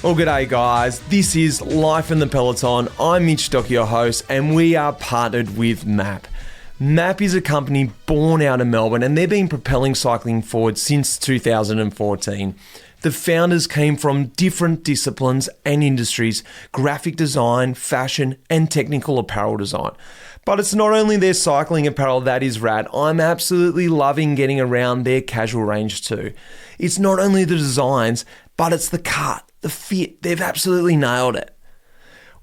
Well, g'day guys, this is Life in the Peloton. I'm Mitch Dock, your host, and we are partnered with MAAP. MAAP is a company born out of Melbourne, and they've been propelling cycling forward since 2014. The founders came from different disciplines and industries: graphic design, fashion, and technical apparel design. But it's not only their cycling apparel that is rad. I'm absolutely loving getting around their casual range too. It's not only the designs, but it's the cut, the fit. They've absolutely nailed it.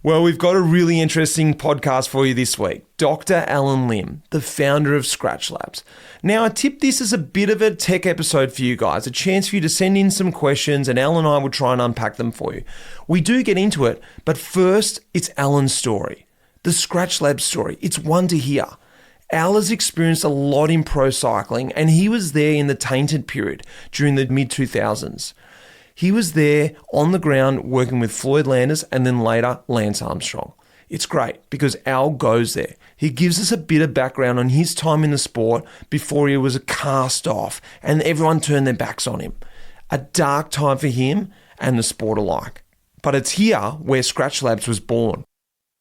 Well, we've got a really interesting podcast for you this week. Dr. Alan Lim, the founder of Skratch Labs. Now, I tipped this as a bit of a tech episode for you guys, a chance for you to send in some questions, and Alan and I will try and unpack them for you. We do get into it, but first, it's Alan's story. The Skratch Labs story. It's one to hear. Al has experienced a lot in pro cycling, and he was there in the tainted period during the mid-2000s. He was there on the ground working with Floyd Landis and then later Lance Armstrong. It's great because Al goes there. He gives us a bit of background on his time in the sport before he was a cast off and everyone turned their backs on him. A dark time for him and the sport alike. But it's here where Skratch Labs was born.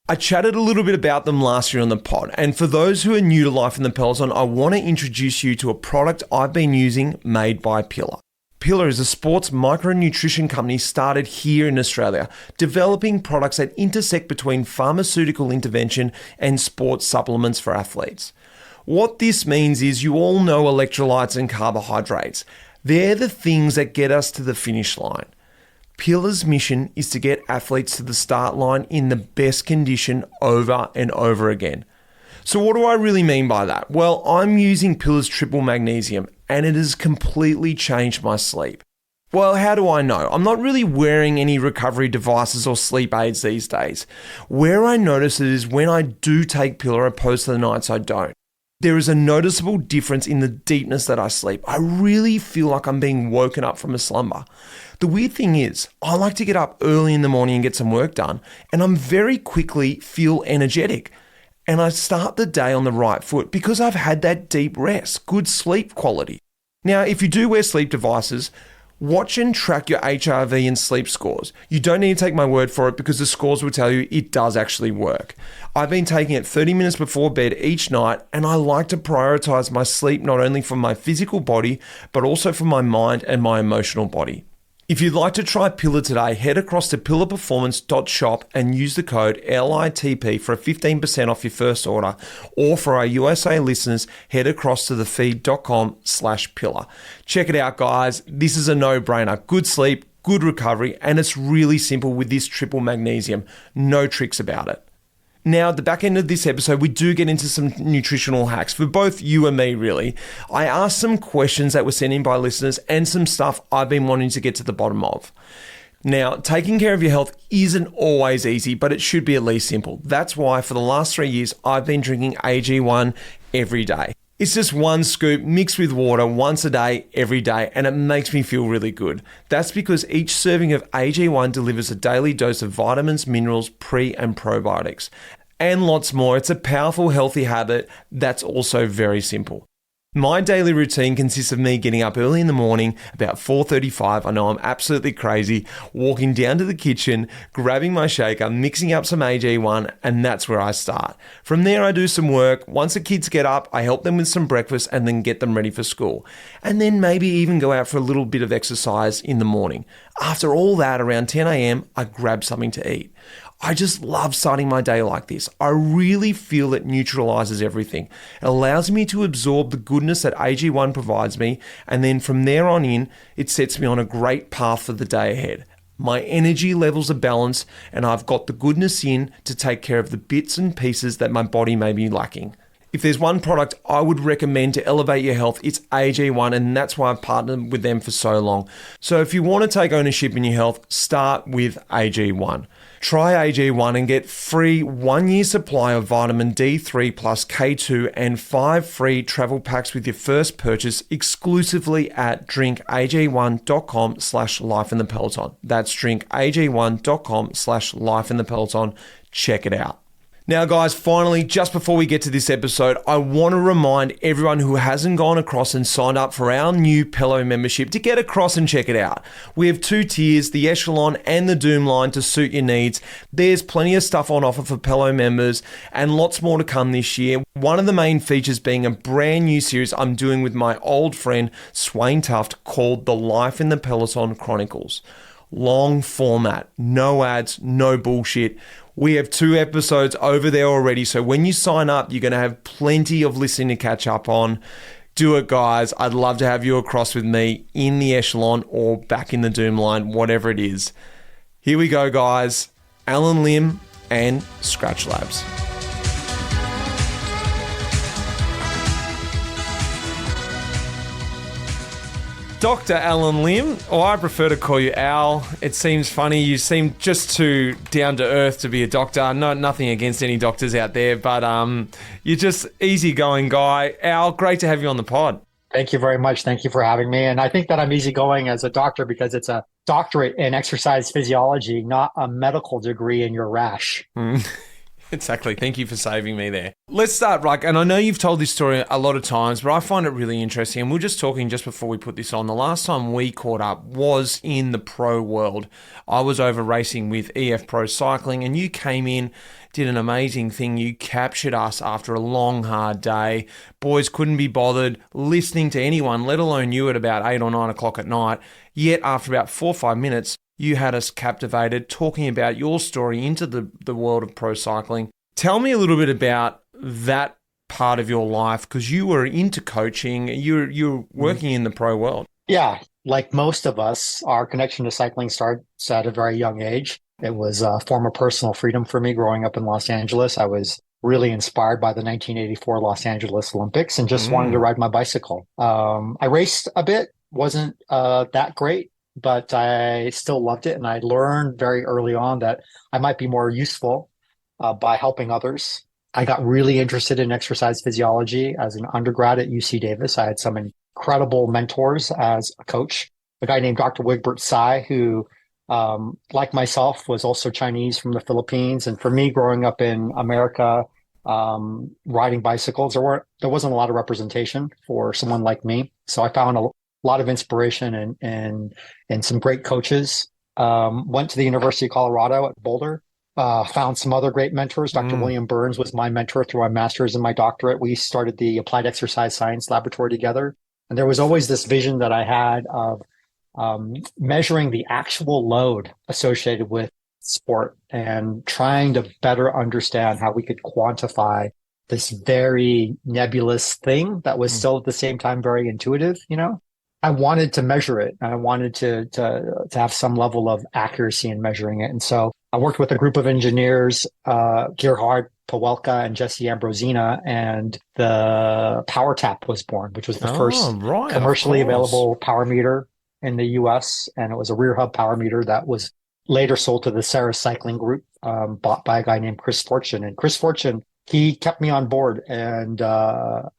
I chatted a little bit about them last year on the pod, and for those who are new to Life in the Peloton, I want to introduce you to a product I've been using made by Pillar. Pillar is a sports micronutrition company started here in Australia, developing products that intersect between pharmaceutical intervention and sports supplements for athletes. What this means is you all know electrolytes and carbohydrates. They're the things that get us to the finish line. Pillar's mission is to get athletes to the start line in the best condition over and over again. So what do I really mean by that? Well, I'm using Pillar's triple magnesium, and it has completely changed my sleep. Well, how do I know? I'm not really wearing any recovery devices or sleep aids these days. Where I notice it is when I do take Pillar opposed to the nights I don't. There is a noticeable difference in the deepness that I sleep. I really feel like I'm being woken up from a slumber. The weird thing is, I like to get up early in the morning and get some work done, and I'm very quickly feel energetic. And I start the day on the right foot because I've had that deep rest, good sleep quality. Now, if you do wear sleep devices, watch and track your HRV and sleep scores. You don't need to take my word for it because the scores will tell you it does actually work. I've been taking it 30 minutes before bed each night, and I like to prioritize my sleep not only for my physical body, but also for my mind and my emotional body. If you'd like to try Pillar today, head across to pillarperformance.shop and use the code LITP for a 15% off your first order. Or for our USA listeners, head across to thefeed.com/pillar. Check it out, guys. This is a no-brainer. Good sleep, good recovery, and it's really simple with this triple magnesium. No tricks about it. Now, at the back end of this episode, we do get into some nutritional hacks for both you and me, really. I asked some questions that were sent in by listeners and some stuff I've been wanting to get to the bottom of. Now, taking care of your health isn't always easy, but it should be at least simple. That's why for the last 3 years, I've been drinking AG1 every day. It's just one scoop mixed with water once a day, every day, and it makes me feel really good. That's because each serving of AG1 delivers a daily dose of vitamins, minerals, pre- and probiotics, and lots more. It's a powerful, healthy habit that's also very simple. My daily routine consists of me getting up early in the morning, about 4:35. I know I'm absolutely crazy, walking down to the kitchen, grabbing my shaker, mixing up some AG1, and that's where I start. From there, I do some work. Once the kids get up, I help them with some breakfast and then get them ready for school. And then maybe even go out for a little bit of exercise in the morning. After all that, around 10 a.m., I grab something to eat. I just love starting my day like this. I really feel it neutralizes everything. It allows me to absorb the goodness that AG1 provides me, and then from there on in, it sets me on a great path for the day ahead. My energy levels are balanced, and I've got the goodness in to take care of the bits and pieces that my body may be lacking. If there's one product I would recommend to elevate your health, it's AG1, and that's why I've partnered with them for so long. So if you want to take ownership in your health, start with AG1. Try AG1 and get free 1-year supply of vitamin D3 plus K2 and 5 free travel packs with your first purchase exclusively at drinkag1.com/lifeinthepeloton. That's drinkag1.com/lifeinthepeloton. Check it out. Now, guys, finally, just before we get to this episode, I want to remind everyone who hasn't gone across and signed up for our new Pelo membership to get across and check it out. We have 2 tiers, the Echelon and the Doom line, to suit your needs. There's plenty of stuff on offer for Pelo members and lots more to come this year. One of the main features being a brand new series I'm doing with my old friend Swain Tuft called The Life in the Peloton Chronicles. Long format, no ads, no bullshit. We have 2 episodes over there already, so when you sign up, you're going to have plenty of listening to catch up on. Do it, guys. I'd love to have you across with me in the Echelon or back in the Doom line, whatever it is. Here we go, guys. Alan Lim and Skratch Labs. Dr. Alan Lim, or I prefer to call you Al. It seems funny. You seem just too down to earth to be a doctor. No, nothing against any doctors out there, but you're just easygoing guy. Al, great to have you on the pod. Thank you very much. Thank you for having me. And I think that I'm easygoing as a doctor because it's a doctorate in exercise physiology, not a medical degree in your rash. Exactly. Thank you for saving me there. Let's start, right? And I know you've told this story a lot of times, but I find it really interesting. And we were just talking just before we put this on. The last time we caught up was in the pro world. I was over racing with EF Pro Cycling, and you came in, did an amazing thing. You captured us after a long, hard day. Boys couldn't be bothered listening to anyone, let alone you at about 8 or 9 o'clock at night. Yet after about 4 or 5 minutes, you had us captivated talking about your story into the world of pro cycling. Tell me a little bit about that part of your life, because you were into coaching, you're working in the pro world. Yeah, like most of us, our connection to cycling starts at a very young age. It was a form of personal freedom for me growing up in Los Angeles. I was really inspired by the 1984 Los Angeles Olympics and just wanted to ride my bicycle. I raced a bit, wasn't that great, but I still loved it. And I learned very early on that I might be more useful by helping others. I got really interested in exercise physiology as an undergrad at UC Davis. I had some incredible mentors as a coach. A guy named Dr. Wigbert Tsai, who, like myself, was also Chinese from the Philippines. And for me, growing up in America, riding bicycles, there wasn't a lot of representation for someone like me. So I found a lot of inspiration and some great coaches. Went to the University of Colorado at Boulder, found some other great mentors. Dr. William Burns was my mentor through my master's and my doctorate. We started the Applied Exercise Science Laboratory together. And there was always this vision that I had of measuring the actual load associated with sport and trying to better understand how we could quantify this very nebulous thing that was still at the same time very intuitive, you know? I wanted to measure it. I wanted to have some level of accuracy in measuring it. And so I worked with a group of engineers, Gerhard Pawelka and Jesse Ambrosina, and the Power Tap was born, which was the first commercially available power meter in the US. And it was a rear hub power meter that was later sold to the Sarah Cycling Group, bought by a guy named Chris Fortune. And Chris Fortune, he kept me on board and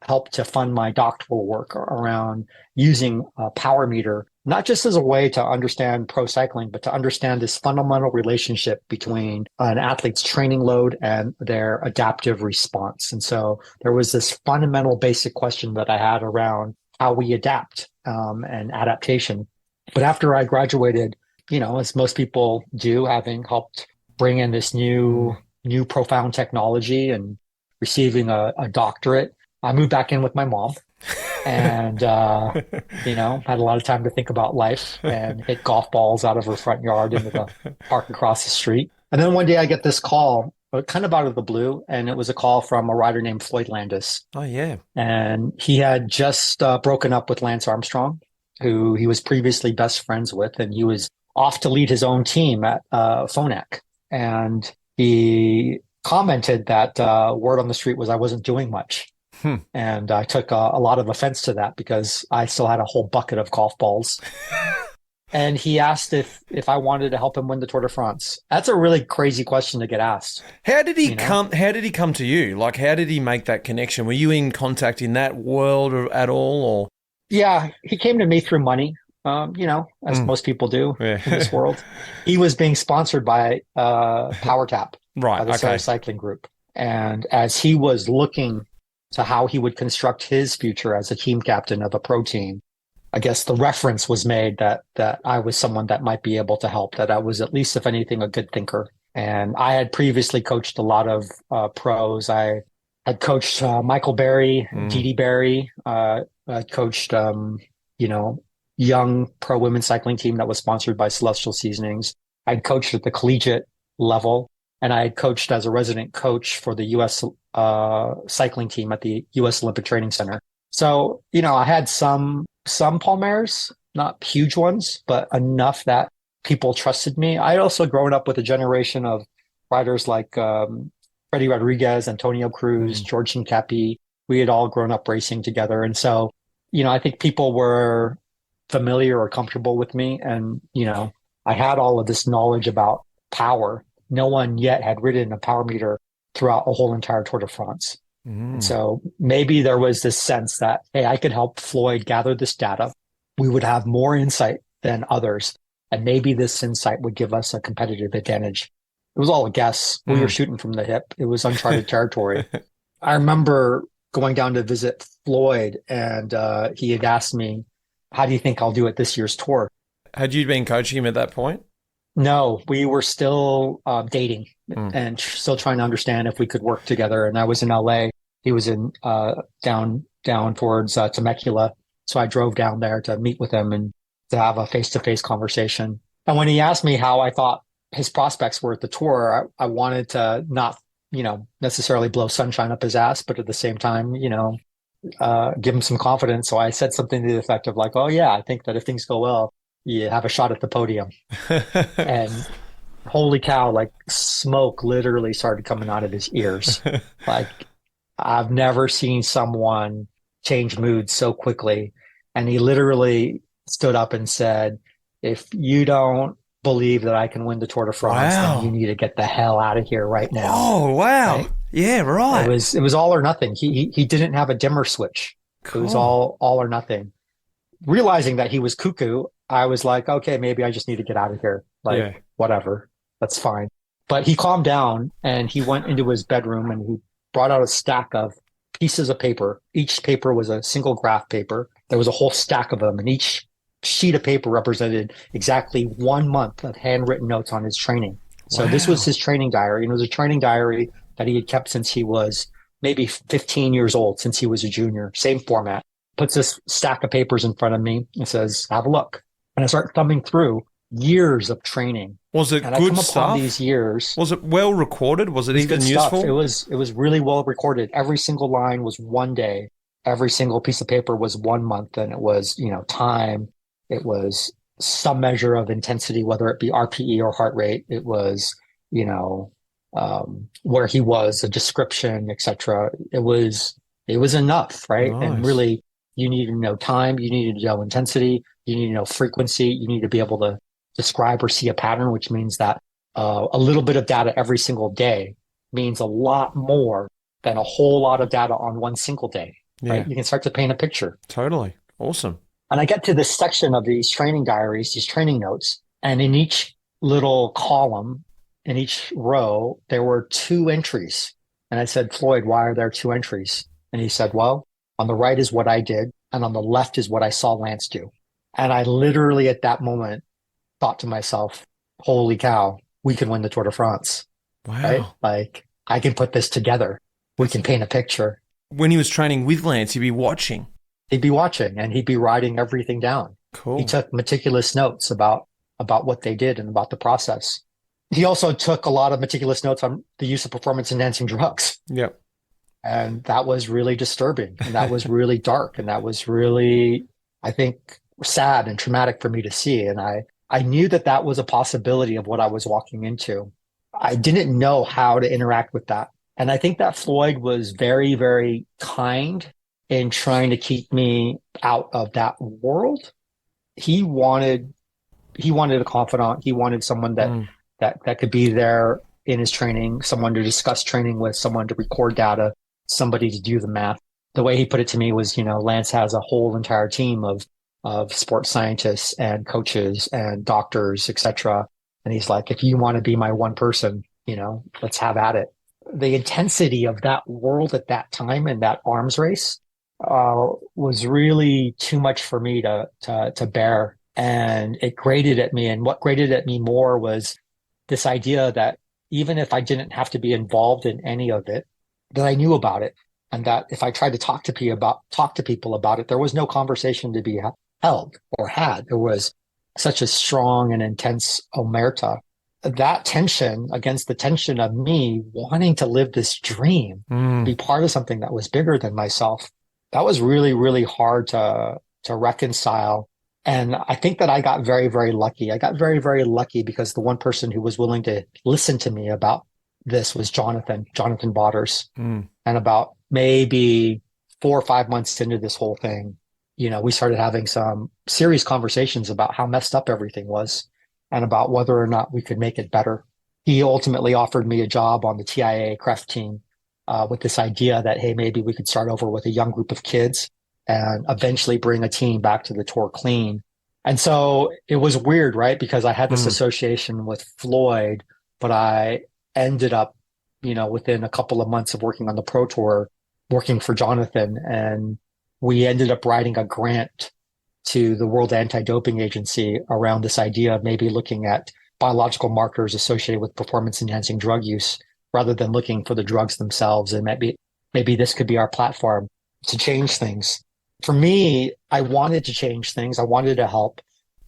helped to fund my doctoral work around using a power meter, not just as a way to understand pro cycling, but to understand this fundamental relationship between an athlete's training load and their adaptive response. And so there was this fundamental basic question that I had around how we adapt and adaptation. But after I graduated, you know, as most people do, having helped bring in this new profound technology and receiving a doctorate, I moved back in with my mom and, you know, had a lot of time to think about life and hit golf balls out of her front yard into the park across the street. And then one day I get this call, kind of out of the blue, and it was a call from a rider named Floyd Landis. Oh, yeah. And he had just broken up with Lance Armstrong, who he was previously best friends with, and he was off to lead his own team at Phonak. And he commented that word on the street was I wasn't doing much. And I took a lot of offense to that because I still had a whole bucket of golf balls. And he asked if I wanted to help him win the Tour de France. That's a really crazy question to get asked. How did he come? How did he come to you? Like, how did he make that connection? Were you in contact in that world at all? Or yeah, he came to me through money. You know, as most people do in this world. He was being sponsored by Power Tap, right? By the Sarah Cycling Group. And as he was looking to how he would construct his future as a team captain of a pro team, I guess the reference was made that I was someone that might be able to help, that I was at least, if anything, a good thinker. And I had previously coached a lot of pros. I had coached Michael Berry, Dee Berry. I coached, young pro women's cycling team that was sponsored by Celestial Seasonings. I'd coached at the collegiate level, and I had coached as a resident coach for the U.S. Cycling team at the U.S. Olympic Training Center. So, I had some Palmares, not huge ones, but enough that people trusted me. I had also grown up with a generation of riders like Freddie Rodriguez, Antonio Cruz, George Hincapie. We had all grown up racing together. And so, I think people were familiar or comfortable with me. And, I had all of this knowledge about power. No one yet had ridden a power meter throughout a whole entire Tour de France. And so maybe there was this sense that, hey, I could help Floyd gather this data. We would have more insight than others. And maybe this insight would give us a competitive advantage. It was all a guess. We were shooting from the hip. It was uncharted territory. I remember going down to visit Floyd, and he had asked me, how do you think I'll do at this year's tour? Had you been coaching him at that point? No, we were still dating and still trying to understand if we could work together. And I was in LA. He was in down towards Temecula. So I drove down there to meet with him and to have a face-to-face conversation. And when he asked me how I thought his prospects were at the tour, I wanted to not, necessarily blow sunshine up his ass, but at the same time, give him some confidence. So I said something to the effect of like, oh yeah, I think that if things go well, you have a shot at the podium. And holy cow, like smoke literally started coming out of his ears. Like I've never seen someone change mood so quickly. And he literally stood up and said, if you don't believe that I can win the Tour de France, then you need to get the hell out of here right now. Oh, wow. Right? Yeah, right. It was all or nothing. He didn't have a dimmer switch. Cool. It was all or nothing. Realizing that he was cuckoo, I was like, okay, maybe I just need to get out of here. Like, whatever, that's fine. But he calmed down and he went into his bedroom and he brought out a stack of pieces of paper. Each paper was a single graph paper. There was a whole stack of them, and each sheet of paper represented exactly 1 month of handwritten notes on his training. So this was his training diary. And it was a training diary that he had kept since he was maybe 15 years old, since he was a junior. Same format. Puts this stack of papers in front of me and says, have a look. And I start thumbing through years of training. Was it and good I come stuff? Upon these years. Was it well recorded? Was it even useful? It was really well recorded. Every single line was 1 day. Every single piece of paper was 1 month. And it was, time. It was some measure of intensity, whether it be RPE or heart rate. It was, where he was, a description, etc. It was enough, right? Nice. And really, you need to know time. You need to know intensity. You need to know frequency. You need to be able to describe or see a pattern, which means that a little bit of data every single day means a lot more than a whole lot of data on one single day, right? You can start to paint a picture. Totally. Awesome. And I get to this section of these training diaries, these training notes, and in each little column, in each row, there were 2 entries. And I said, Floyd, why are there 2 entries? And he said, well, on the right is what I did, and on the left is what I saw Lance do. And I literally at that moment thought to myself, holy cow, we can win the Tour de France. Wow. Right? Like, I can put this together. We can paint a picture. When he was training with Lance, he'd be watching. He'd be watching and he'd be writing everything down. Cool. He took meticulous notes about what they did and about the process. He also took a lot of meticulous notes on the use of performance-enhancing drugs. Yep. And that was really disturbing. And that was really dark. And that was really, I think, sad and traumatic for me to see. And I knew that was a possibility of what I was walking into. I didn't know how to interact with that. And I think that Floyd was very, very kind in trying to keep me out of that world. He wanted a confidant. He wanted someone that could be there in his training, someone to discuss training with, someone to record data, somebody to do the math. The way he put it to me was, Lance has a whole entire team of sports scientists and coaches and doctors, etc. And he's like, if you want to be my one person, let's have at it. the intensity of that world at that time and that arms race was really too much for me to bear. And it grated at me. And what grated at me more was this idea that even if I didn't have to be involved in any of it, that I knew about it. And that if I tried to talk to people about it, there was no conversation to be held or had. There was such a strong and intense omerta. That tension against the tension of me wanting to live this dream, be part of something that was bigger than myself, that was really, really hard to reconcile. And I think that I got very, very lucky. I got very, very lucky because the one person who was willing to listen to me about this was Jonathan Botters. And about maybe 4 or 5 months into this whole thing, we started having some serious conversations about how messed up everything was and about whether or not we could make it better. He ultimately offered me a job on the TIA CREF team with this idea that, hey, maybe we could start over with a young group of kids and eventually bring a team back to the tour clean. And so it was weird, right? Because I had this association with Floyd, but I ended up, within a couple of months of working on the Pro Tour, working for Jonathan. And we ended up writing a grant to the World Anti-Doping Agency around this idea of maybe looking at biological markers associated with performance-enhancing drug use rather than looking for the drugs themselves. And maybe this could be our platform to change things. For me, I wanted to change things. I wanted to help,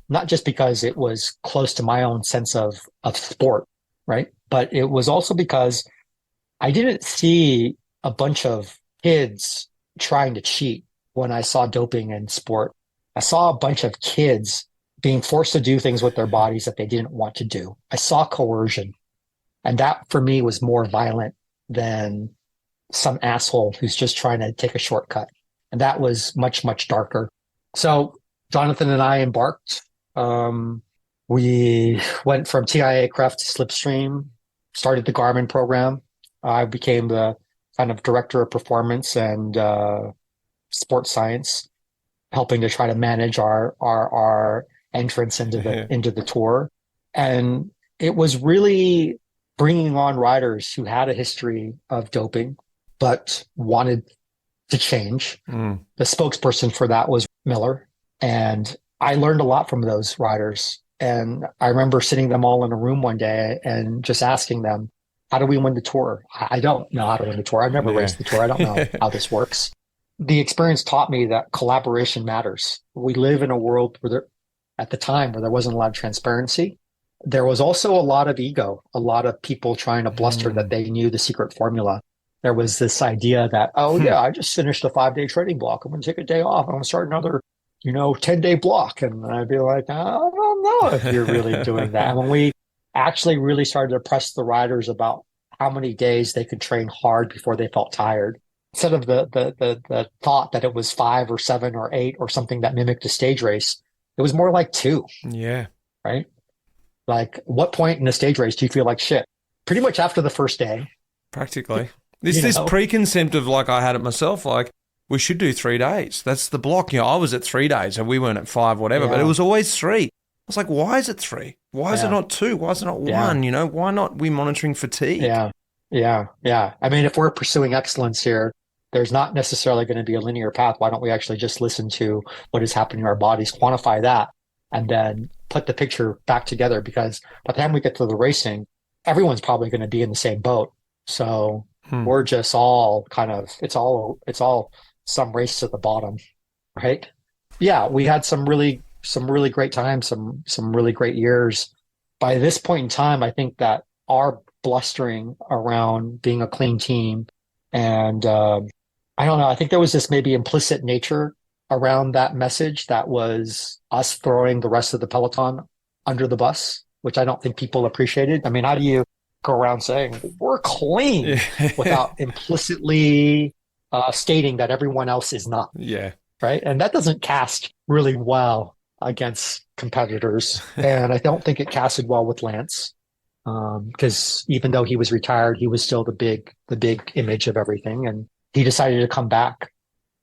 not just because it was close to my own sense of sport, right? But it was also because I didn't see a bunch of kids trying to cheat when I saw doping in sport. I saw a bunch of kids being forced to do things with their bodies that they didn't want to do. I saw coercion. And that for me was more violent than some asshole who's just trying to take a shortcut. And that was much, much darker. So Jonathan and I embarked. We went from TIA CREF to Slipstream, started the Garmin program. I became the kind of director of performance and sports science, helping to try to manage our entrance into the tour. And it was really bringing on riders who had a history of doping, but wanted to change. The spokesperson for that was Miller. And I learned a lot from those riders. And I remember sitting them all in a room one day and just asking them, how do we win the tour? I don't know how to win the tour. I've never raced the tour. I don't know how this works. The experience taught me that collaboration matters. We live in a world where at the time where there wasn't a lot of transparency. There was also a lot of ego, a lot of people trying to bluster that they knew the secret formula. There was this idea that, I just finished a 5-day training block. I'm going to take a day off. I'm going to start another, 10-day block. And I'd be like, I don't know if you're really doing that. And when we actually really started to press the riders about how many days they could train hard before they felt tired, instead of the thought that it was 5 or 7 or 8 or something that mimicked a stage race, it was more like 2. Yeah. Right? Like, what point in a stage race do you feel like shit? Pretty much after the first day. Practically. This preconcept of, like, I had it myself, like, we should do 3 days. That's the block. I was at 3 days and we weren't at 5, whatever, but it was always 3. I was like, why is it 3? Why is it not 2? Why is it not 1? Why not we monitoring fatigue? Yeah. I mean, if we're pursuing excellence here, there's not necessarily going to be a linear path. Why don't we actually just listen to what is happening in our bodies, quantify that, and then put the picture back together? Because by the time we get to the racing, everyone's probably going to be in the same boat. So we're just all kind of, it's all some race to the bottom, right? Yeah, we had some really great times, some really great years. By this point in time, I think that our blustering around being a clean team, and I don't know, I think there was this maybe implicit nature around that message that was us throwing the rest of the Peloton under the bus, which I don't think people appreciated. I mean, how do you go around saying we're clean without implicitly stating that everyone else is not? Yeah. Right. And that doesn't cast really well against competitors. And I don't think it casted well with Lance, because even though he was retired, he was still the big image of everything. And he decided to come back.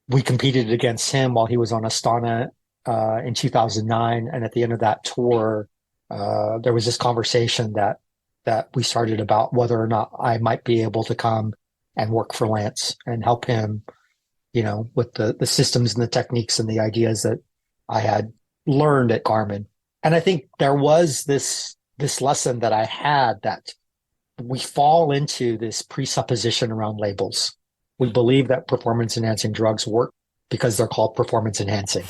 We competed against him while he was on Astana in 2009. And at the end of that tour, there was this conversation that that we started about whether or not I might be able to come and work for Lance and help him, with the systems and the techniques and the ideas that I had learned at Garmin. And I think there was this lesson that I had that we fall into this presupposition around labels. We believe that performance enhancing drugs work because they're called performance enhancing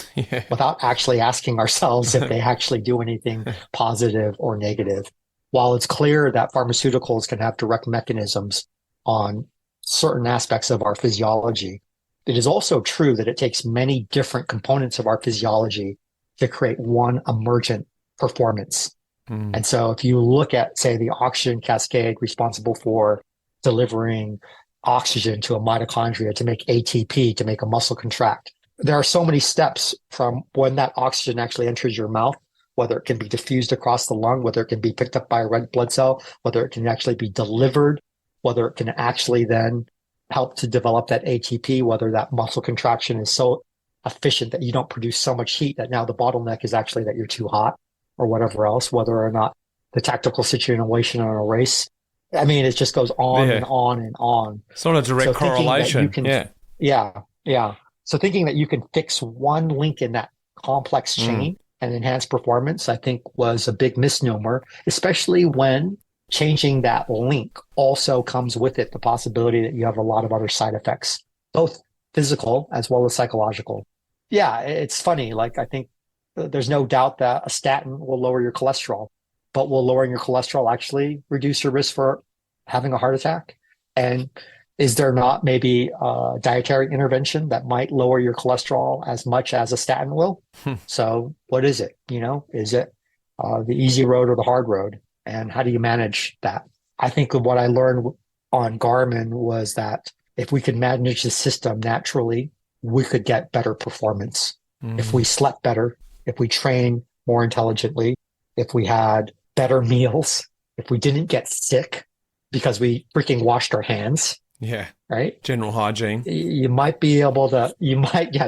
without actually asking ourselves if they actually do anything positive or negative. While it's clear that pharmaceuticals can have direct mechanisms on certain aspects of our physiology, it is also true that it takes many different components of our physiology to create one emergent performance. And so if you look at, say, the oxygen cascade responsible for delivering oxygen to a mitochondria to make ATP, to make a muscle contract, there are so many steps from when that oxygen actually enters your mouth, whether it can be diffused across the lung, whether it can be picked up by a red blood cell, whether it can actually be delivered, whether it can actually then help to develop that ATP, whether that muscle contraction is so efficient that you don't produce so much heat that now the bottleneck is actually that you're too hot, or whatever else, whether or not the tactical situation in a race. I mean, it just goes on and on and on. It's not a direct correlation. Yeah. So thinking that you can fix one link in that complex chain and enhance performance, I think was a big misnomer, especially when changing that link also comes with it the possibility that you have a lot of other side effects, both physical as well as psychological. Yeah, it's funny. Like, I think there's no doubt that a statin will lower your cholesterol, but will lowering your cholesterol actually reduce your risk for having a heart attack? And is there not maybe a dietary intervention that might lower your cholesterol as much as a statin will? So what is it? Is it the easy road or the hard road? And how do you manage that? I think what I learned on Garmin was that if we could manage the system naturally, we could get better performance. If we slept better, if we train more intelligently, if we had better meals, if we didn't get sick because we freaking washed our hands. Yeah. Right? General hygiene. You might be able to,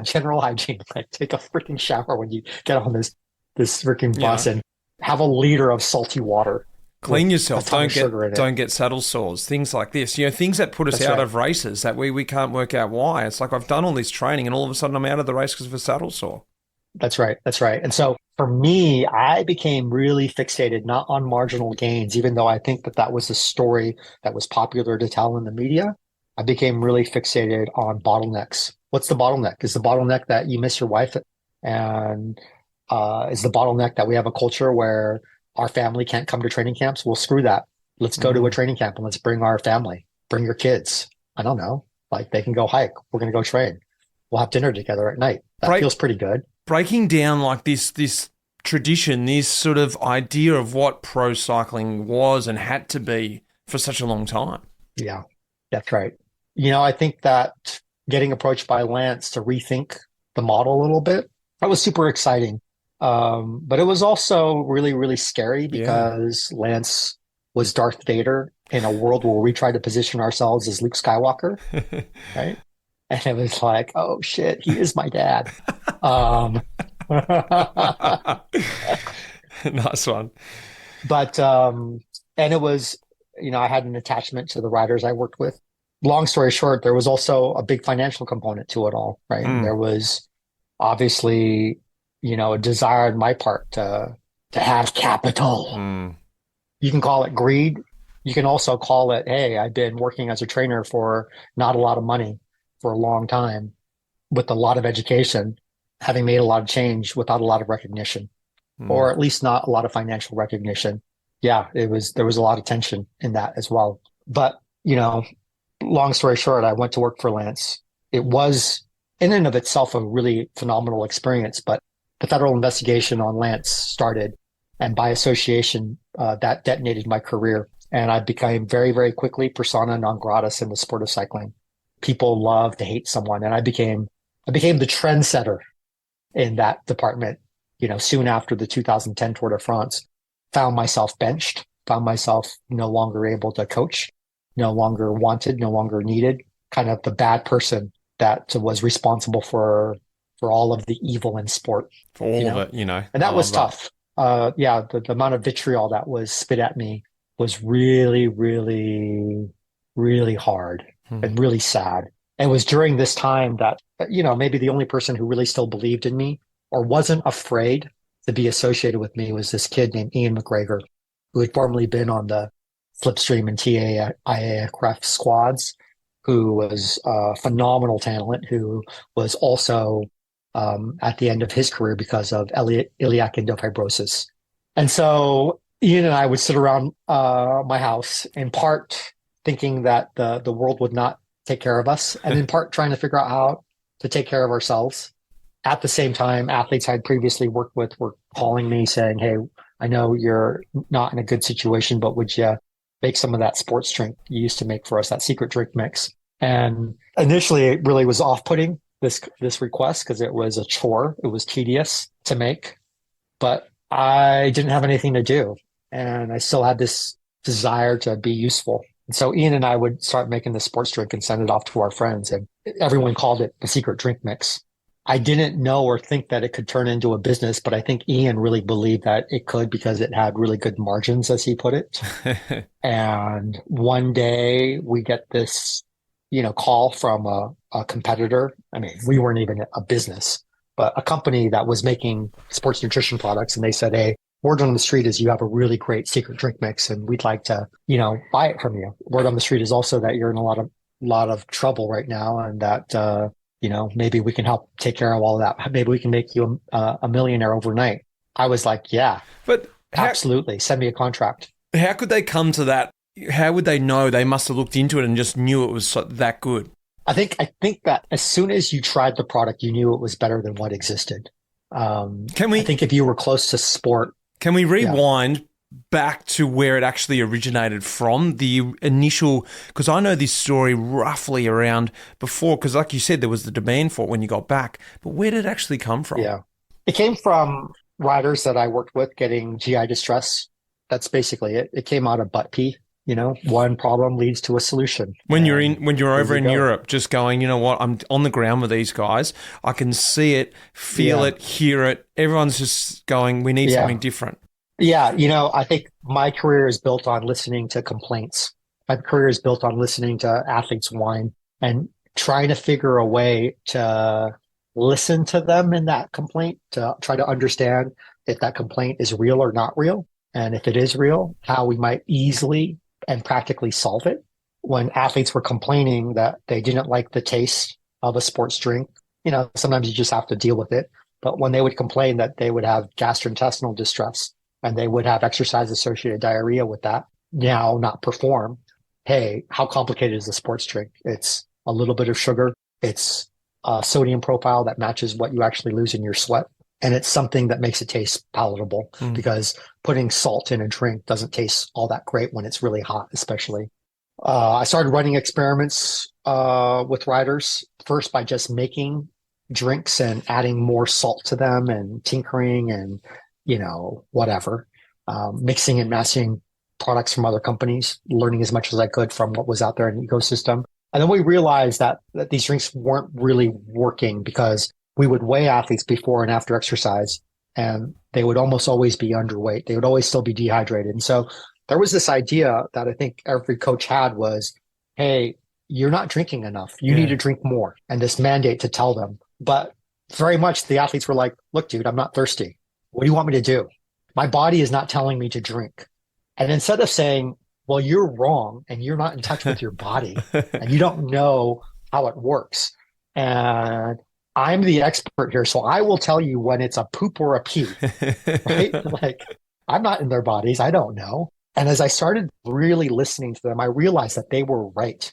general hygiene. Like, take a freaking shower when you get on this freaking bus and have a liter of salty water. Clean yourself. Don't get saddle sores. Things like this. Things that put us out of races that we can't work out why. It's like I've done all this training and all of a sudden I'm out of the race because of a saddle sore. That's right. And so for me, I became really fixated not on marginal gains, even though I think that was a story that was popular to tell in the media. I became really fixated on bottlenecks. What's the bottleneck? Is the bottleneck that you miss your wife? And is the bottleneck that we have a culture where our family can't come to training camps? Well, screw that. Let's go to a training camp and let's bring our family, bring your kids. I don't know. Like, they can go hike. We're going to go train. We'll have dinner together at night. That feels pretty good. Breaking down like this tradition, this sort of idea of what pro cycling was and had to be for such a long time. Yeah, that's right. I think that getting approached by Lance to rethink the model a little bit, that was super exciting. But it was also really, really scary because Lance was Darth Vader in a world where we tried to position ourselves as Luke Skywalker, right? And it was like, oh shit, he is my dad. Nice one. But, and it was, I had an attachment to the riders I worked with. Long story short, there was also a big financial component to it all, right? There was obviously, a desire on my part to have capital. You can call it greed. You can also call it, hey, I've been working as a trainer for not a lot of money for a long time with a lot of education, having made a lot of change without a lot of recognition, or at least not a lot of financial recognition. Yeah, there was a lot of tension in that as well. But, long story short, I went to work for Lance. It was in and of itself a really phenomenal experience, but the federal investigation on Lance started, and by association, that detonated my career. And I became very, very quickly persona non gratis in the sport of cycling. People love to hate someone, and I became the trendsetter in that department. Soon after the 2010 Tour de France, found myself benched, found myself no longer able to coach, no longer wanted, no longer needed, kind of the bad person that was responsible for all of the evil in sport. For all of it, And that was tough. The amount of vitriol that was spit at me was really, really, really hard and really sad. And it was during this time that, maybe the only person who really still believed in me or wasn't afraid to be associated with me was this kid named Ian McGregor, who had formerly been on the Slipstream and TAIAF squads, who was a phenomenal talent, who was also at the end of his career because of iliac endofibrosis. And so Ian and I would sit around my house, in part thinking that the world would not take care of us, and in part trying to figure out how to take care of ourselves. At the same time, athletes I'd previously worked with were calling me saying, hey, I know you're not in a good situation, but would you make some of that sports drink you used to make for us, that secret drink mix? And initially it really was off-putting, this request, because it was a chore. It was tedious to make, but I didn't have anything to do. And I still had this desire to be useful. And so Ian and I would start making the sports drink and send it off to our friends. And everyone called it the secret drink mix. I didn't know or think that it could turn into a business, but I think Ian really believed that it could because it had really good margins, as he put it. And one day we get this, call from a competitor. I mean, we weren't even a business, but a company that was making sports nutrition products. And they said, hey, word on the street is you have a really great secret drink mix and we'd like to, buy it from you. Word on the street is also that you're in a lot of trouble right now, and that, maybe we can help take care of all of that. Maybe we can make you a millionaire overnight. I was like, yeah, but absolutely. Send me a contract. How could they come to that? How would they know? They must have looked into it and just knew it was that good. I think that as soon as you tried the product, you knew it was better than what existed. I think if you were close to sport. Can we rewind back to where it actually originated from, the initial, because I know this story roughly around before, because like you said, there was the demand for it when you got back, but where did it actually come from? Yeah. It came from riders that I worked with getting GI distress. That's basically it. It came out of butt pee. One problem leads to a solution. When you're over in Europe, just going, you know what, I'm on the ground with these guys. I can see it, feel it, hear it. Everyone's just going, we need something different. Yeah. I think my career is built on listening to complaints. My career is built on listening to athletes whine and trying to figure a way to listen to them in that complaint, to try to understand if that complaint is real or not real. And if it is real, how we might easily and practically solve it. When athletes were complaining that they didn't like the taste of a sports drink, sometimes you just have to deal with it. But when they would complain that they would have gastrointestinal distress and they would have exercise-associated diarrhea with that, now not perform, hey, how complicated is the sports drink? It's a little bit of sugar. It's a sodium profile that matches what you actually lose in your sweat. And it's something that makes it taste palatable because putting salt in a drink doesn't taste all that great when it's really hot, especially. I started running experiments with riders, first by just making drinks and adding more salt to them and tinkering and, whatever, mixing and matching products from other companies, learning as much as I could from what was out there in the ecosystem. And then we realized that these drinks weren't really working because we would weigh athletes before and after exercise, and they would almost always be underweight. They would always still be dehydrated. And so there was this idea that I think every coach had was, hey, you're not drinking enough. You need to drink more. And this mandate to tell them. But very much the athletes were like, look, dude, I'm not thirsty. What do you want me to do? My body is not telling me to drink. And instead of saying, well, you're wrong and you're not in touch with your body and you don't know how it works. And I'm the expert here, so I will tell you when it's a poop or a pee, right? Like, I'm not in their bodies. I don't know. And as I started really listening to them, I realized that they were right.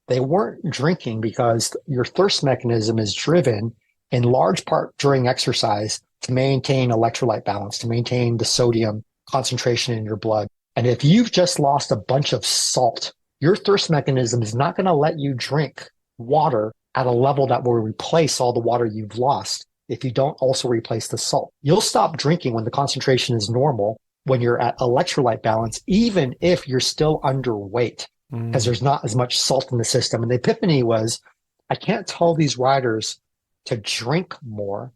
They weren't drinking because your thirst mechanism is driven in large part during exercise to maintain electrolyte balance, to maintain the sodium concentration in your blood. And if you've just lost a bunch of salt, your thirst mechanism is not going to let you drink water at a level that will replace all the water you've lost if you don't also replace the salt. You'll stop drinking when the concentration is normal, when you're at electrolyte balance, even if you're still underweight, because there's not as much salt in the system. And the epiphany was, I can't tell these riders to drink more.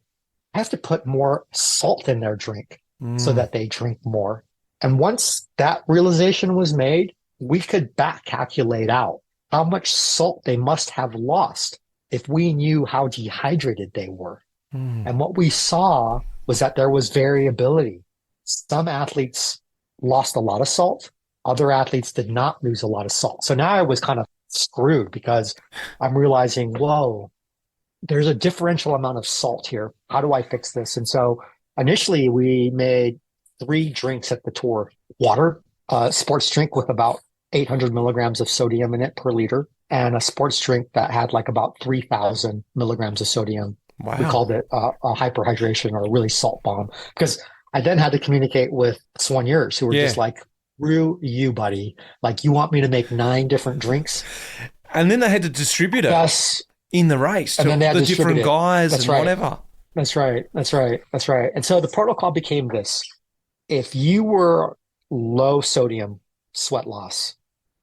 I have to put more salt in their drink so that they drink more. And once that realization was made, we could back calculate out how much salt they must have lost if we knew how dehydrated they were. And what we saw was that there was variability. Some athletes lost a lot of salt. Other athletes did not lose a lot of salt. So now I was kind of screwed because I'm realizing, whoa, there's a differential amount of salt here. How do I fix this? And so initially we made 3 drinks at the tour. Water, a sports drink with about 800 milligrams of sodium in it per liter, and a sports drink that had like about 3,000 milligrams of sodium. Wow. We called it a hyperhydration or a really salt bomb, because I then had to communicate with soigneurs who were just like, screw you, buddy. Like, you want me to make 9 different drinks? And then they had to distribute it in the race to the different guys and whatever. That's right. And so the protocol became this. If you were low sodium sweat loss,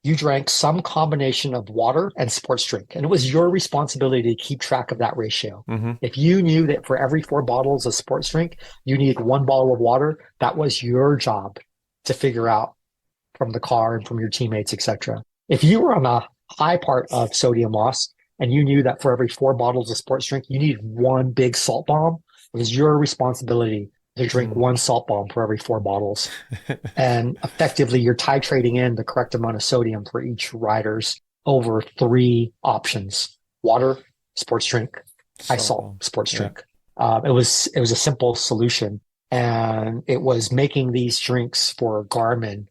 you drank some combination of water and sports drink. And it was your responsibility to keep track of that ratio. If you knew that for every 4 bottles of sports drink, you needed 1 bottle of water, that was your job to figure out from the car and from your teammates, etc. If you were on a high part of sodium loss and you knew that for every 4 bottles of sports drink, you needed 1 big salt bomb, it was your responsibility to drink 1 salt bomb for every 4 bottles. And effectively, you're titrating in the correct amount of sodium for each rider's over 3 options: water, sports drink, high salt sports drink. It was a simple solution. And it was making these drinks for Garmin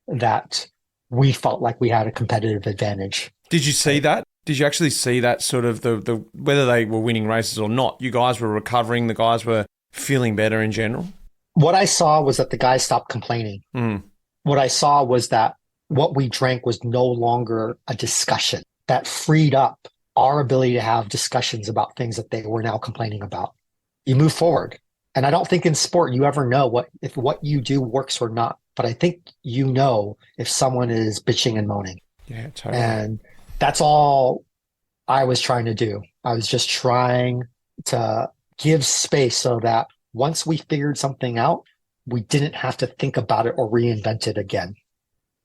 that we felt like we had a competitive advantage. Did you see that? Did you actually see that sort of the whether they were winning races or not? You guys were recovering, the guys were feeling better in general? What I saw was that the guys stopped complaining. What I saw was that what we drank was no longer a discussion. That freed up our ability to have discussions about things that they were now complaining about. You move forward. And I don't think in sport you ever know if what you do works or not. But I think you know if someone is bitching and moaning. Yeah, totally. And that's all I was trying to do. I was just trying to give space so that once we figured something out, we didn't have to think about it or reinvent it again.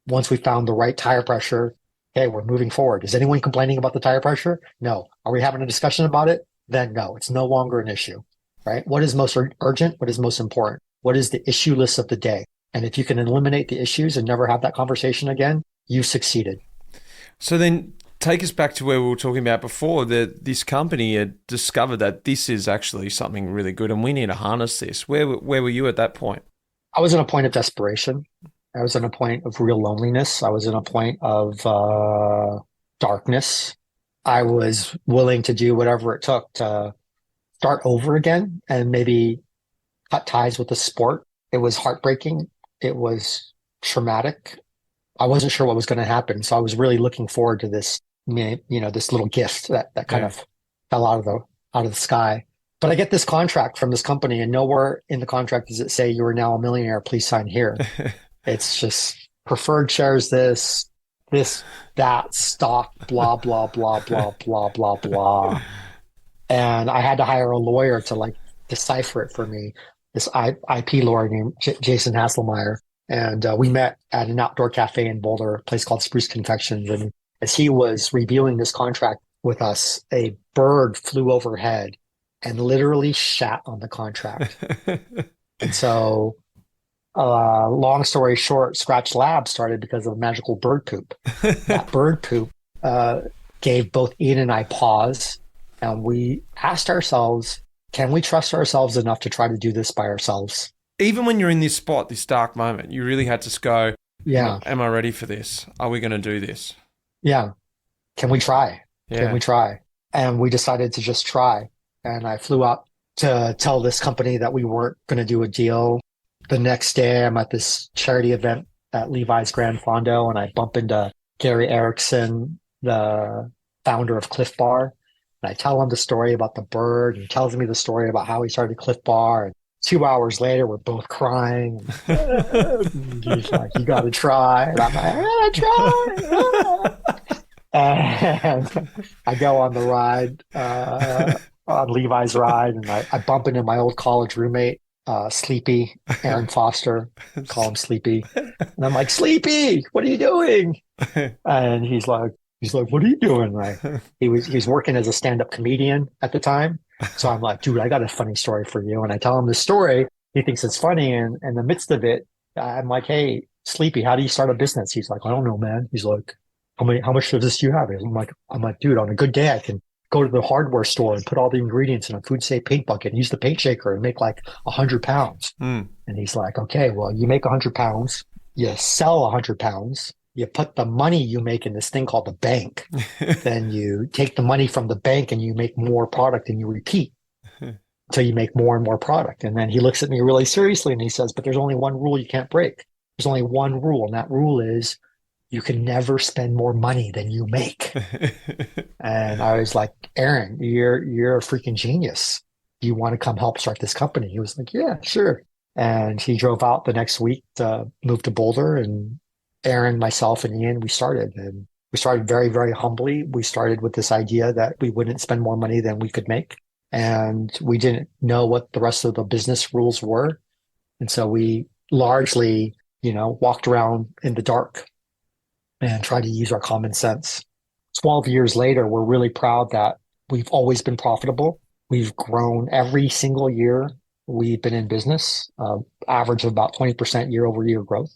Once we found the right tire pressure, okay, we're moving forward. Is anyone complaining about the tire pressure? No. Are we having a discussion about it? Then no, it's no longer an issue, right? What is most urgent? What is most important? What is the issue list of the day? And if you can eliminate the issues and never have that conversation again, you've succeeded. So then take us back to where we were talking about before, that this company had discovered that this is actually something really good and we need to harness this. Where were you at that point? I was in a point of desperation. I was in a point of real loneliness. I was in a point of darkness. I was willing to do whatever it took to start over again and maybe cut ties with the sport. It was heartbreaking. It was traumatic. I wasn't sure what was going to happen. So I was really looking forward to this, this little gift that kind of fell out of the sky. But I get this contract from this company, and nowhere in the contract does it say you are now a millionaire, please sign here. It's just preferred shares, this, that, stock, blah, blah, blah, blah, blah, blah, blah. And I had to hire a lawyer to decipher it for me, this IP lawyer named Jason Hasselmeyer. And we met at an outdoor cafe in Boulder, a place called Spruce Confections. And as he was reviewing this contract with us, a bird flew overhead and literally shat on the contract. And so, long story short, Skratch Labs started because of magical bird poop. That bird poop gave both Ian and I pause. And we asked ourselves, can we trust ourselves enough to try to do this by ourselves? Even when you're in this spot, this dark moment, you really had to go, am I ready for this? Are we going to do this? Yeah. Can we try? Yeah. Can we try? And we decided to just try. And I flew up to tell this company that we weren't going to do a deal. The next day, I'm at this charity event at Levi's Grand Fondo, and I bump into Gary Erickson, the founder of Cliff Bar. And I tell him the story about the bird, and he tells me the story about how he started Cliff Bar. And 2 hours later, we're both crying. He's like, you got to try. And I'm like, I try. And I go on the ride, on Levi's ride, and I bump into my old college roommate, Sleepy, Aaron Foster, call him Sleepy. And I'm like, Sleepy, what are you doing? And he's like, what are you doing? Like he was working as a stand-up comedian at the time. So I'm like, dude, I got a funny story for you. And I tell him the story. He thinks it's funny. And in the midst of it, I'm like, hey, Sleepy, how do you start a business? He's like, I don't know, man. He's like, how much of this do you have? I'm like, dude, on a good day, I can go to the hardware store and put all the ingredients in a food safe paint bucket and use the paint shaker and make like 100 pounds. And he's like, okay, well, you make 100 pounds, you sell 100 pounds, you put the money you make in this thing called the bank. Then you take the money from the bank and you make more product and you repeat until you make more and more product. And then he looks at me really seriously and he says, but there's only one rule you can't break. There's only one rule. And that rule is you can never spend more money than you make. And I was like, Aaron, you're a freaking genius. Do you want to come help start this company? He was like, yeah, sure. And he drove out the next week to move to Boulder, and Aaron, myself, and Ian, we started. And we started very, very humbly. We started with this idea that we wouldn't spend more money than we could make. And we didn't know what the rest of the business rules were. And so we largely, walked around in the dark and tried to use our common sense. 12 years later, we're really proud that we've always been profitable. We've grown every single year we've been in business, average of about 20% year over year growth.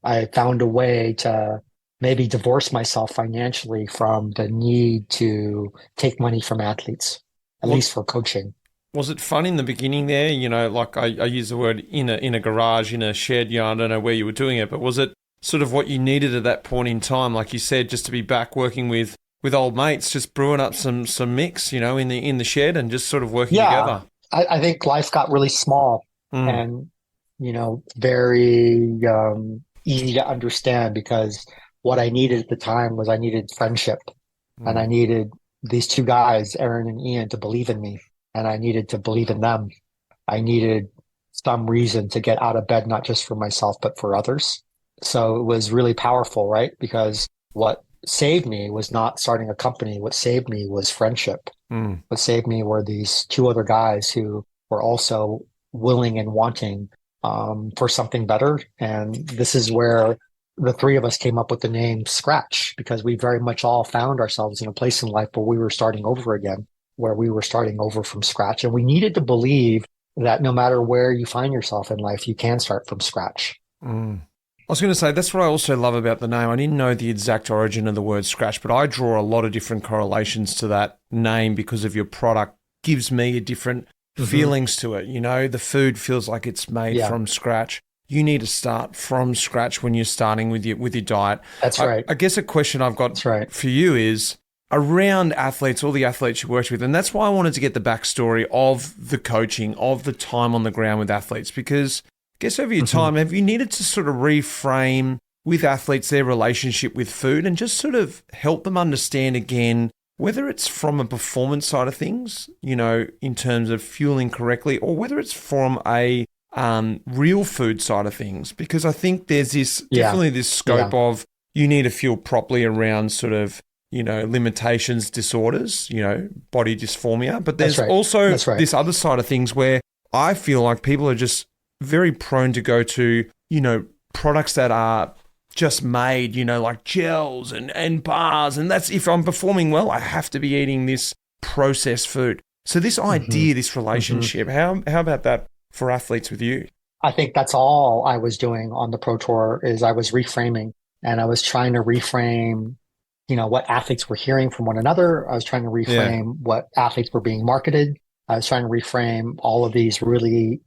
I found a way to maybe divorce myself financially from the need to take money from athletes, at least for coaching. Was it fun in the beginning there? Like I use the word in a garage, in a shed, I don't know where you were doing it, but was it sort of what you needed at that point in time, like you said, just to be back working with old mates, just brewing up some mix, in the shed and just sort of working together? I think life got really small and, very easy to understand, because what I needed at the time was I needed friendship and I needed these two guys, Aaron and Ian, to believe in me, and I needed to believe in them. I needed some reason to get out of bed, not just for myself, but for others. So it was really powerful, right? Because what saved me was not starting a company. What saved me was friendship. What saved me were these two other guys who were also willing and wanting for something better. And this is where the three of us came up with the name Skratch, because we very much all found ourselves in a place in life where we were starting over again, where we were starting over from scratch. And we needed to believe that no matter where you find yourself in life, you can start from scratch. I was going to say, that's what I also love about the name. I didn't know the exact origin of the word scratch, but I draw a lot of different correlations to that name because of your product. Gives me a different feelings to it. The food feels like it's made from scratch. You need to start from scratch when you're starting with your diet. That's right. I guess a question I've got for you is around athletes, all the athletes you worked with, and that's why I wanted to get the backstory of the coaching, of the time on the ground with athletes, because I guess over your time, have you needed to sort of reframe with athletes their relationship with food and just sort of help them understand again, whether it's from a performance side of things, in terms of fueling correctly, or whether it's from a real food side of things? Because I think there's definitely this scope of you need to fuel properly around sort of, limitations, disorders, body dysphoria. But there's also this other side of things where I feel like people are just very prone to go to, products that are just made, like gels and bars. And that's, if I'm performing well, I have to be eating this processed food. So this idea, this relationship, how about that for athletes with you? I think that's all I was doing on the Pro Tour is I was reframing, and I was trying to reframe, what athletes were hearing from one another. I was trying to reframe what athletes were being marketed. I was trying to reframe all of these really,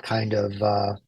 kind of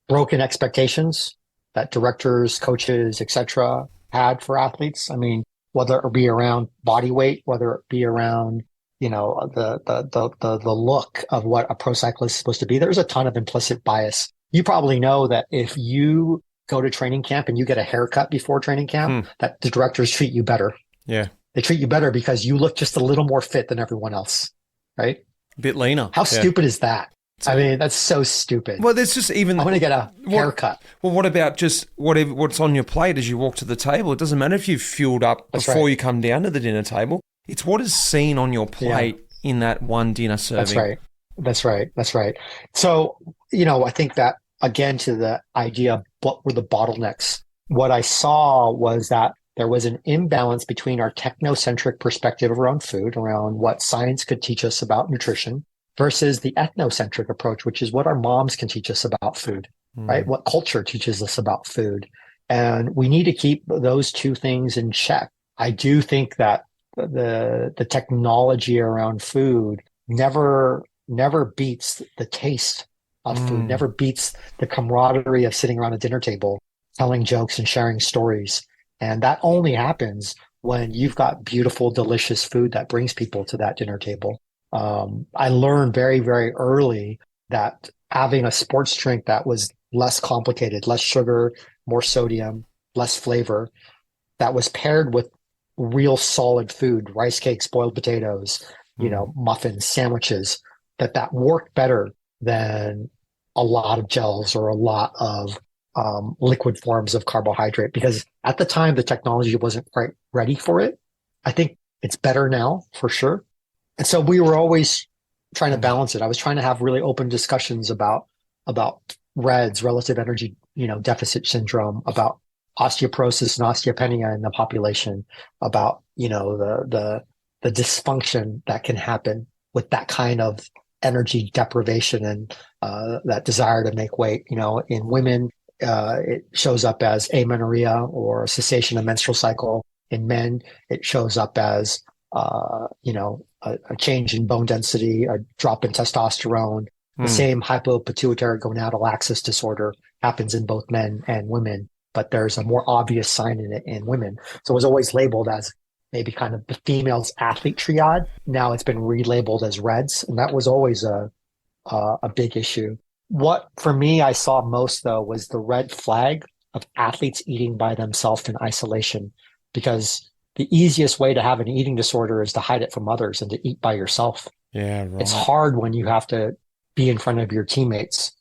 broken expectations that directors, coaches, etc. had for athletes. I mean, whether it be around body weight, whether it be around, the look of what a pro cyclist is supposed to be. There's a ton of implicit bias. You probably know that if you go to training camp and you get a haircut before training camp, that the directors treat you better. Yeah. They treat you better because you look just a little more fit than everyone else, right? A bit leaner. How stupid is that? I mean, that's so stupid. Well, there's just even... I'm going to get a haircut. Well, what about just what's on your plate as you walk to the table? It doesn't matter if you've fueled up before you come down to the dinner table. It's what is seen on your plate in that one dinner serving. That's right. That's right. That's right. So, I think that again to the idea of what were the bottlenecks, what I saw was that there was an imbalance between our technocentric perspective around food, around what science could teach us about nutrition, versus the ethnocentric approach, which is what our moms can teach us about food, right? What culture teaches us about food. And we need to keep those two things in check. I do think that the technology around food never beats the taste of food, never beats the camaraderie of sitting around a dinner table, telling jokes and sharing stories. And that only happens when you've got beautiful, delicious food that brings people to that dinner table. I learned very, very early that having a sports drink that was less complicated, less sugar, more sodium, less flavor, that was paired with real solid food, rice cakes, boiled potatoes, muffins, sandwiches, that worked better than a lot of gels or a lot of liquid forms of carbohydrate. Because at the time, the technology wasn't quite ready for it. I think it's better now for sure. And so we were always trying to balance it. I was trying to have really open discussions about REDS, relative energy, deficit syndrome, about osteoporosis and osteopenia in the population, about, the dysfunction that can happen with that kind of energy deprivation and that desire to make weight. In women, it shows up as amenorrhea or cessation of menstrual cycle. In men, it shows up as, a change in bone density, a drop in testosterone. The same hypopituitary gonadal axis disorder happens in both men and women, but there's a more obvious sign in it in women. So it was always labeled as maybe kind of the female's athlete triad. Now it's been relabeled as REDS, and that was always a big issue. What for me I saw most though was the red flag of athletes eating by themselves in isolation, because the easiest way to have an eating disorder is to hide it from others and to eat by yourself. Yeah, right. It's hard when you have to be in front of your teammates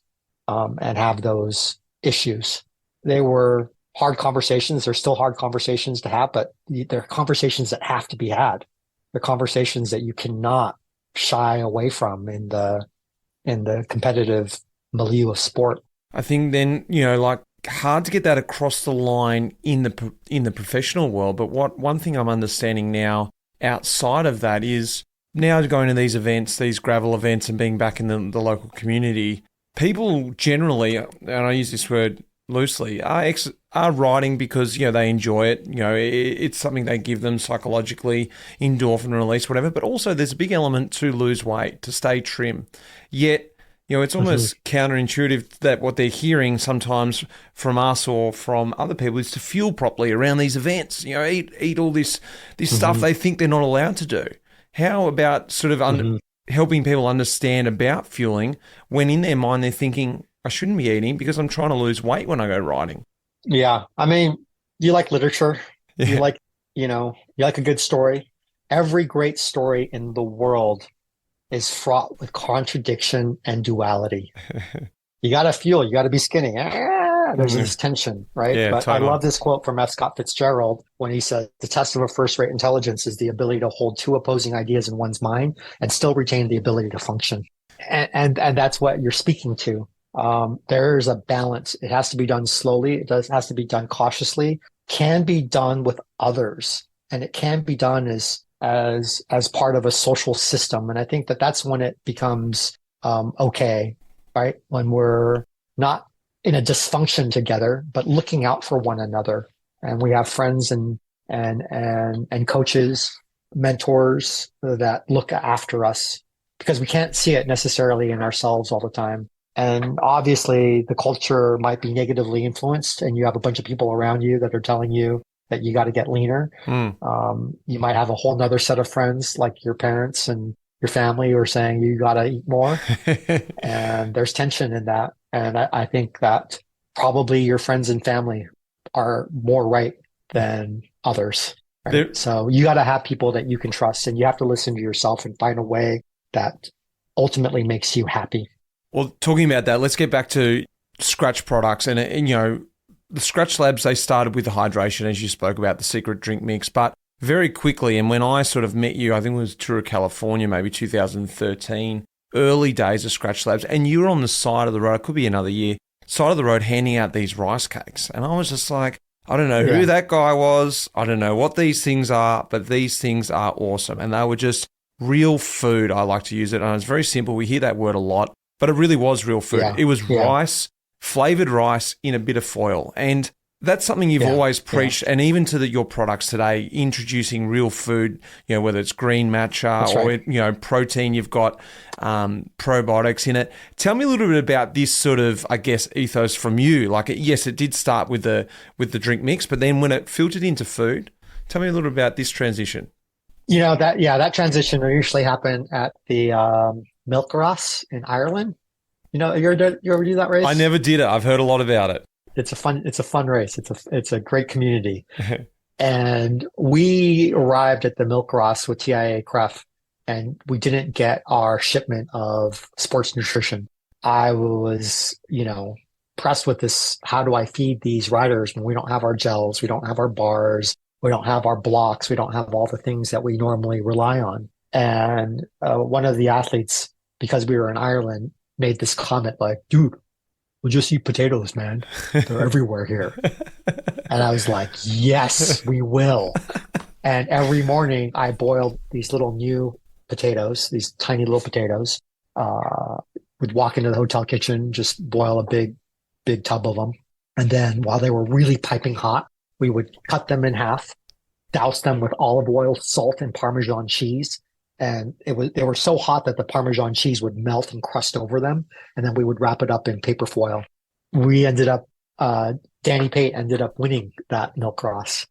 and have those issues. They were hard conversations. They're still hard conversations to have, but they're conversations that have to be had. They're conversations that you cannot shy away from in the competitive milieu of sport. I think then, hard to get that across the line in the professional world. But one thing I'm understanding now outside of that is now going to these events, these gravel events, and being back in the local community, people generally, and I use this word loosely, are riding because they enjoy it. It's something they give them psychologically, endorphin release, whatever. But also, there's a big element to lose weight, to stay trim. Yet, it's almost counterintuitive that what they're hearing sometimes from us or from other people is to fuel properly around these events. Eat all this stuff they think they're not allowed to do. How about sort of helping people understand about fueling when in their mind they're thinking, I shouldn't be eating because I'm trying to lose weight when I go riding? Yeah. I mean, you like literature. Yeah. You like a good story. Every great story in the world is fraught with contradiction and duality. You got to fuel. You got to be skinny. There's this tension, right? Yeah, but totally. I love this quote from F. Scott Fitzgerald when he said, the test of a first-rate intelligence is the ability to hold two opposing ideas in one's mind and still retain the ability to function. And that's what you're speaking to. There's a balance. It has to be done slowly. Has to be done cautiously, can be done with others, and it can be done as part of a social system. And I think that's when it becomes okay, right? When we're not in a dysfunction together, but looking out for one another. And we have friends and coaches, mentors that look after us, because we can't see it necessarily in ourselves all the time. And obviously the culture might be negatively influenced, and you have a bunch of people around you that are telling you that you got to get leaner. You might have a whole nother set of friends like your parents and your family who are saying you got to eat more. And there's tension in that. And I think that probably your friends and family are more right than others. Right? So you got to have people that you can trust, and you have to listen to yourself and find a way that ultimately makes you happy. Well, talking about that, let's get back to Skratch products. And the Skratch Labs, they started with the hydration, as you spoke about, the secret drink mix. But very quickly, and when I sort of met you, I think it was Tour of California, maybe 2013, early days of Skratch Labs, and you were on the side of the road, it could be another year, side of the road handing out these rice cakes. And I was just like, I don't know who that guy was. I don't know what these things are, but these things are awesome. And they were just real food. I like to use it. And it's very simple. We hear that word a lot, but it really was real food. It was rice, flavored rice in a bit of foil. And that's something you've always preached, and even to your products today, introducing real food, whether it's green matcha or, protein, you've got probiotics in it. Tell me a little bit about this sort of, I guess, ethos from you. Like, yes, it did start with the drink mix, but then when it filtered into food, tell me a little about this transition. That transition usually happened at the milk race in Ireland. You ever do that race? I never did it. I've heard a lot about it. It's a fun race. It's a great community. And we arrived at the milk race with TIA Craft, and we didn't get our shipment of sports nutrition. I was, pressed with this. How do I feed these riders when we don't have our gels? We don't have our bars. We don't have our blocks. We don't have all the things that we normally rely on. And one of the athletes, because we were in Ireland, made this comment like, dude, we'll just eat potatoes, man. They're everywhere here. And I was like, yes, we will. And every morning I boiled these little new potatoes, these tiny little potatoes. Would walk into the hotel kitchen, just boil a big tub of them. And then while they were really piping hot, we would cut them in half, douse them with olive oil, salt, and Parmesan cheese. And they were so hot that the Parmesan cheese would melt and crust over them. And then we would wrap it up in paper foil. We ended up, Danny Pate ended up winning that milk cross.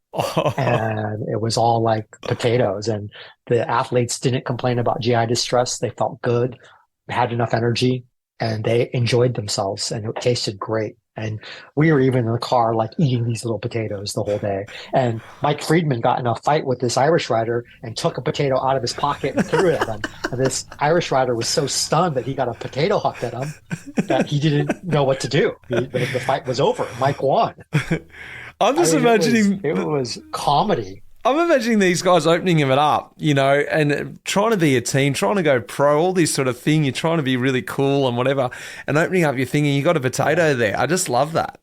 And it was all like potatoes. And the athletes didn't complain about GI distress. They felt good, had enough energy, and they enjoyed themselves. And it tasted great. And we were even in the car, like eating these little potatoes the whole day. And Mike Friedman got in a fight with this Irish rider and took a potato out of his pocket and threw it at him. And this Irish rider was so stunned that he got a potato hucked at him that he didn't know what to do. The fight was over. Mike won. I'm just imagining it was comedy. I'm imagining these guys opening it up, and trying to be a team, trying to go pro, all this sort of thing. You're trying to be really cool and whatever, and opening up your thing and you got a potato there. I just love that.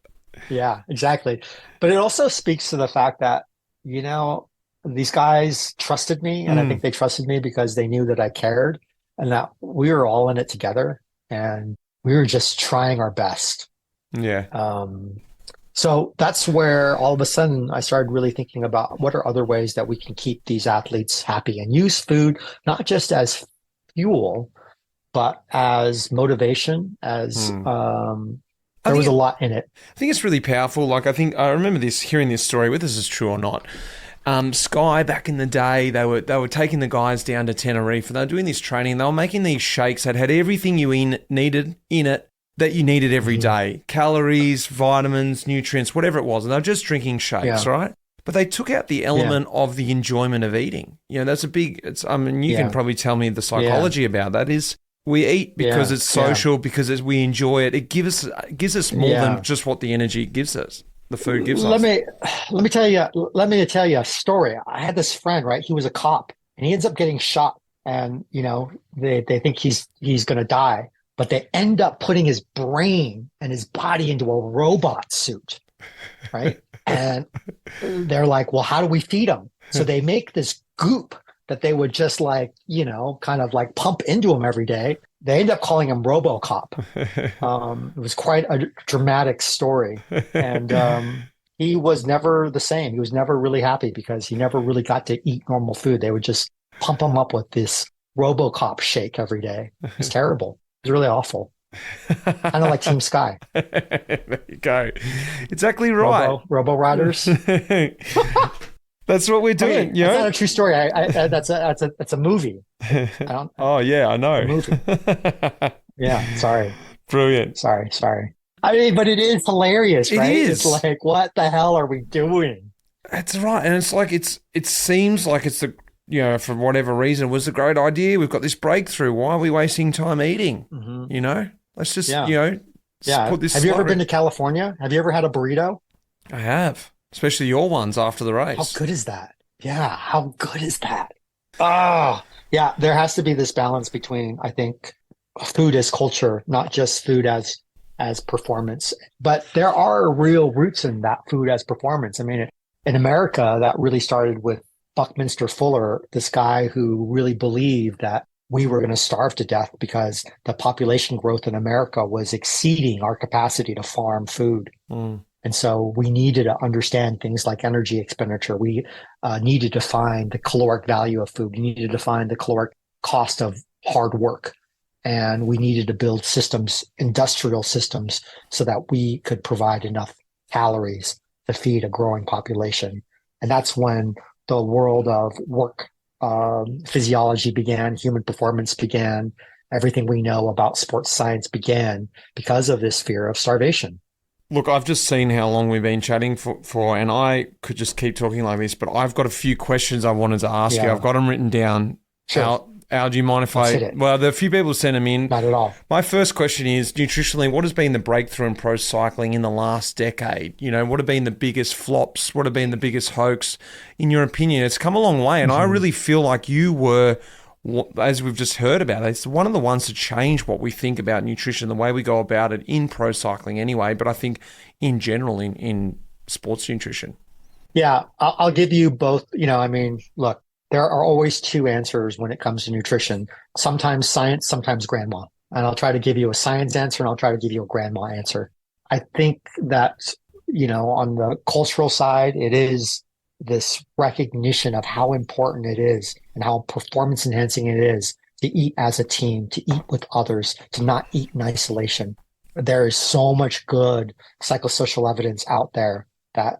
Yeah, exactly. But it also speaks to the fact that, these guys trusted me, and I think they trusted me because they knew that I cared and that we were all in it together and we were just trying our best. Yeah. So that's where all of a sudden I started really thinking about what are other ways that we can keep these athletes happy and use food, not just as fuel, but as motivation, as there was a lot in it. I think it's really powerful. Like, I remember hearing this story, whether this is true or not. Sky back in the day, they were taking the guys down to Tenerife and they were doing this training. They were making these shakes that had everything you needed in it that you needed every day. Calories, vitamins, nutrients, whatever it was. And they were just drinking shakes, right? But they took out the element of the enjoyment of eating. That's a big, you can probably tell me the psychology about that is we eat because it's social, because we enjoy it. It gives us more than just what the energy gives us. The food gives us. Let me tell you a story. I had this friend, right? He was a cop and he ends up getting shot and, they think he's going to die. But they end up putting his brain and his body into a robot suit, right? And they're like, well, how do we feed him? So they make this goop that they would just kind of like pump into him every day. They end up calling him RoboCop. It was quite a dramatic story. And he was never the same. He was never really happy because he never really got to eat normal food. They would just pump him up with this RoboCop shake every day. It was terrible. It's really awful. Kind of like Team Sky. There you go. Exactly right. Robo Riders. That's what we're doing. That's not a true story. That's a movie. Oh yeah, I know. A movie. Yeah. Sorry. Brilliant. Sorry. I mean, but it is hilarious, right? It is. It's like, what the hell are we doing? That's right, and it's like it seems like it's the. For whatever reason, it was a great idea. We've got this breakthrough. Why are we wasting time eating? Let's just, put this. Have you ever been to California? Have you ever had a burrito? I have, especially your ones after the race. How good is that? Yeah. How good is that? Oh, yeah. There has to be this balance between, I think, food as culture, not just food as performance. But there are real roots in that food as performance. I mean, in America, that really started with Buckminster Fuller, this guy who really believed that we were going to starve to death because the population growth in America was exceeding our capacity to farm food. Mm. And so we needed to understand things like energy expenditure. We needed to find the caloric value of food. We needed to find the caloric cost of hard work. And we needed to build systems, industrial systems, so that we could provide enough calories to feed a growing population. And that's when the world of work physiology began, human performance began, everything we know about sports science began because of this fear of starvation. Look, I've just seen how long we've been chatting for, and I could just keep talking like this, but I've got a few questions I wanted to ask you. I've got them written down. Sure. Al, do you mind if well, there are a few people sent them in. Not at all. My first question is, nutritionally, what has been the breakthrough in pro cycling in the last decade? You know, what have been the biggest flops? What have been the biggest hoax? In your opinion, it's come a long way, and I really feel like you were, as we've just heard about it, it's one of the ones to change what we think about nutrition, the way we go about it in pro cycling anyway, but I think in general in sports nutrition. Yeah, I'll give you both. I mean, look, there are always two answers when it comes to nutrition. Sometimes science, sometimes grandma. And I'll try to give you a science answer and I'll try to give you a grandma answer. I think that, on the cultural side, it is this recognition of how important it is and how performance enhancing it is to eat as a team, to eat with others, to not eat in isolation. There is so much good psychosocial evidence out there that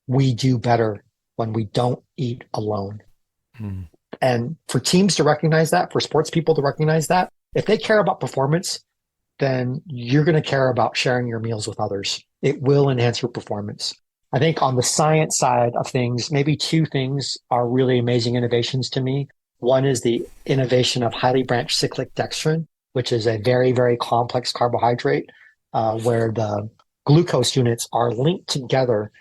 we do better when we don't eat alone. And for teams to recognize that, for sports people to recognize that, if they care about performance, then you're going to care about sharing your meals with others. It will enhance your performance. I think on the science side of things, maybe two things are really amazing innovations to me. One is the innovation of highly branched cyclic dextrin, which is a very, very complex carbohydrate where the glucose units are linked together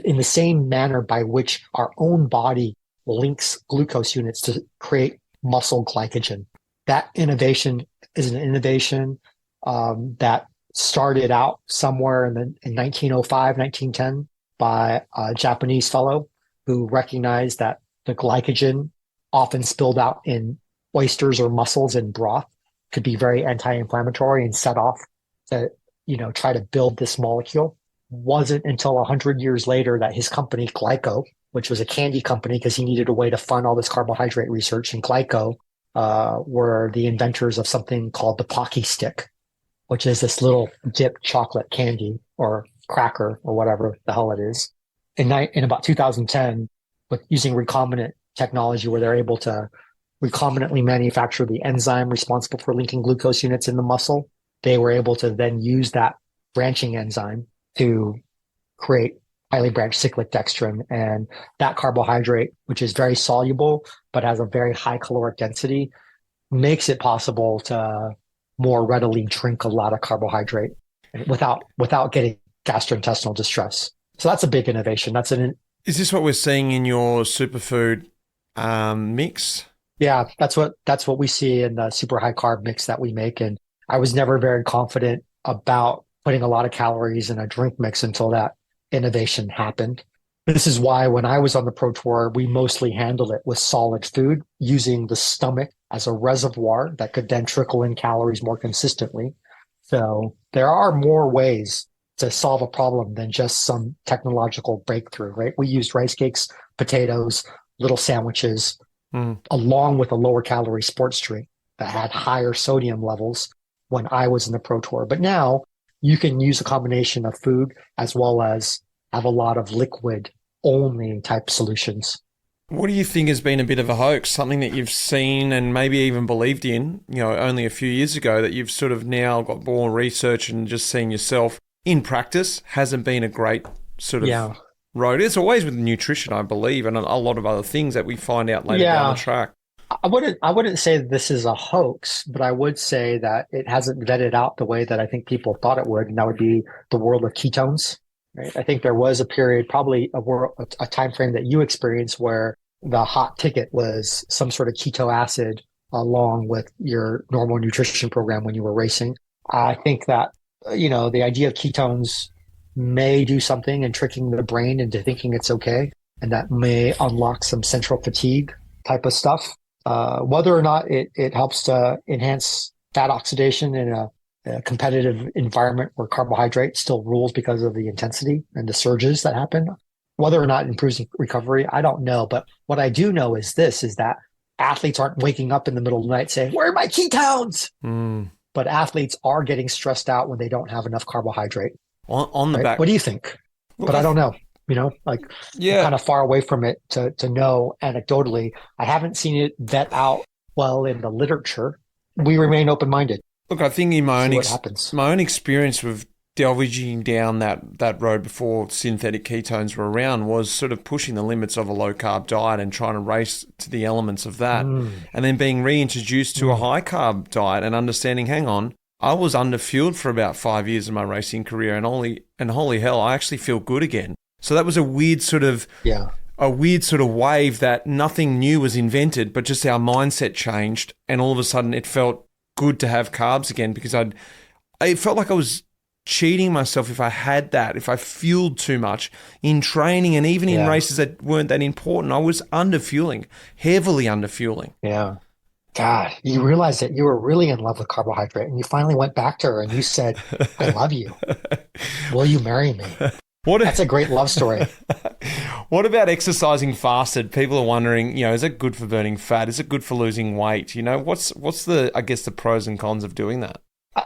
in the same manner by which our own body links glucose units to create muscle glycogen. That innovation is an innovation that started out somewhere in 1905, 1910 by a Japanese fellow who recognized that the glycogen often spilled out in oysters or mussels in broth could be very anti-inflammatory and set off to, try to build this molecule. Wasn't until 100 years later that his company, Glyco, which was a candy company because he needed a way to fund all this carbohydrate research, and Glyco were the inventors of something called the Pocky Stick, which is this little dipped chocolate candy or cracker or whatever the hell it is. In about 2010, with using recombinant technology where they're able to recombinantly manufacture the enzyme responsible for linking glucose units in the muscle, they were able to then use that branching enzyme to create highly branched cyclic dextrin. And that carbohydrate, which is very soluble but has a very high caloric density, makes it possible to more readily drink a lot of carbohydrate without getting gastrointestinal distress. So that's a big innovation. Is this what we're seeing in your superfood mix? Yeah, that's what we see in the super high carb mix that we make. And I was never very confident about putting a lot of calories in a drink mix until that innovation happened. This is why when I was on the Pro Tour, we mostly handled it with solid food, using the stomach as a reservoir that could then trickle in calories more consistently. So there are more ways to solve a problem than just some technological breakthrough, right? We used rice cakes, potatoes, little sandwiches, along with a lower calorie sports drink that had higher sodium levels when I was in the Pro Tour. But now you can use a combination of food as well as have a lot of liquid only type solutions. What do you think has been a bit of a hoax, something that you've seen and maybe even believed in, only a few years ago, that you've sort of now got more research and just seen yourself in practice hasn't been a great sort of road? It's always with nutrition, I believe, and a lot of other things that we find out later down the track. I wouldn't say this is a hoax, but I would say that it hasn't vetted out the way that I think people thought it would, and that would be the world of ketones. Right? I think there was a period, probably a time frame that you experienced where the hot ticket was some sort of keto acid along with your normal nutrition program when you were racing. I think that, the idea of ketones may do something in tricking the brain into thinking it's okay, and that may unlock some central fatigue type of stuff. Whether or not it helps to enhance fat oxidation in a competitive environment where carbohydrate still rules because of the intensity and the surges that happen, whether or not it improves recovery, I don't know. But what I do know is that athletes aren't waking up in the middle of the night saying, "Where are my ketones?" But athletes are getting stressed out when they don't have enough carbohydrate. On the right? back. What do you think? But I don't know. I'm kind of far away from it to know anecdotally. I haven't seen it vet out well in the literature. We remain open-minded. Look, I think in my own experience with delving down that road before synthetic ketones were around was sort of pushing the limits of a low-carb diet and trying to race to the elements of that. And then being reintroduced to a high-carb diet and understanding, hang on, I was underfueled for about 5 years in my racing career, and holy hell, I actually feel good again. So that was a weird sort of wave that nothing new was invented, but just our mindset changed, and all of a sudden it felt good to have carbs again, because it felt like I was cheating myself if I fueled too much in training and even in races that weren't that important. I was underfueling, heavily underfueling. Yeah. God, you realized that you were really in love with carbohydrate, and you finally went back to her and you said, "I love you. Will you marry me?" That's a great love story. What about exercising fasted? People are wondering, is it good for burning fat? Is it good for losing weight? What's the pros and cons of doing that?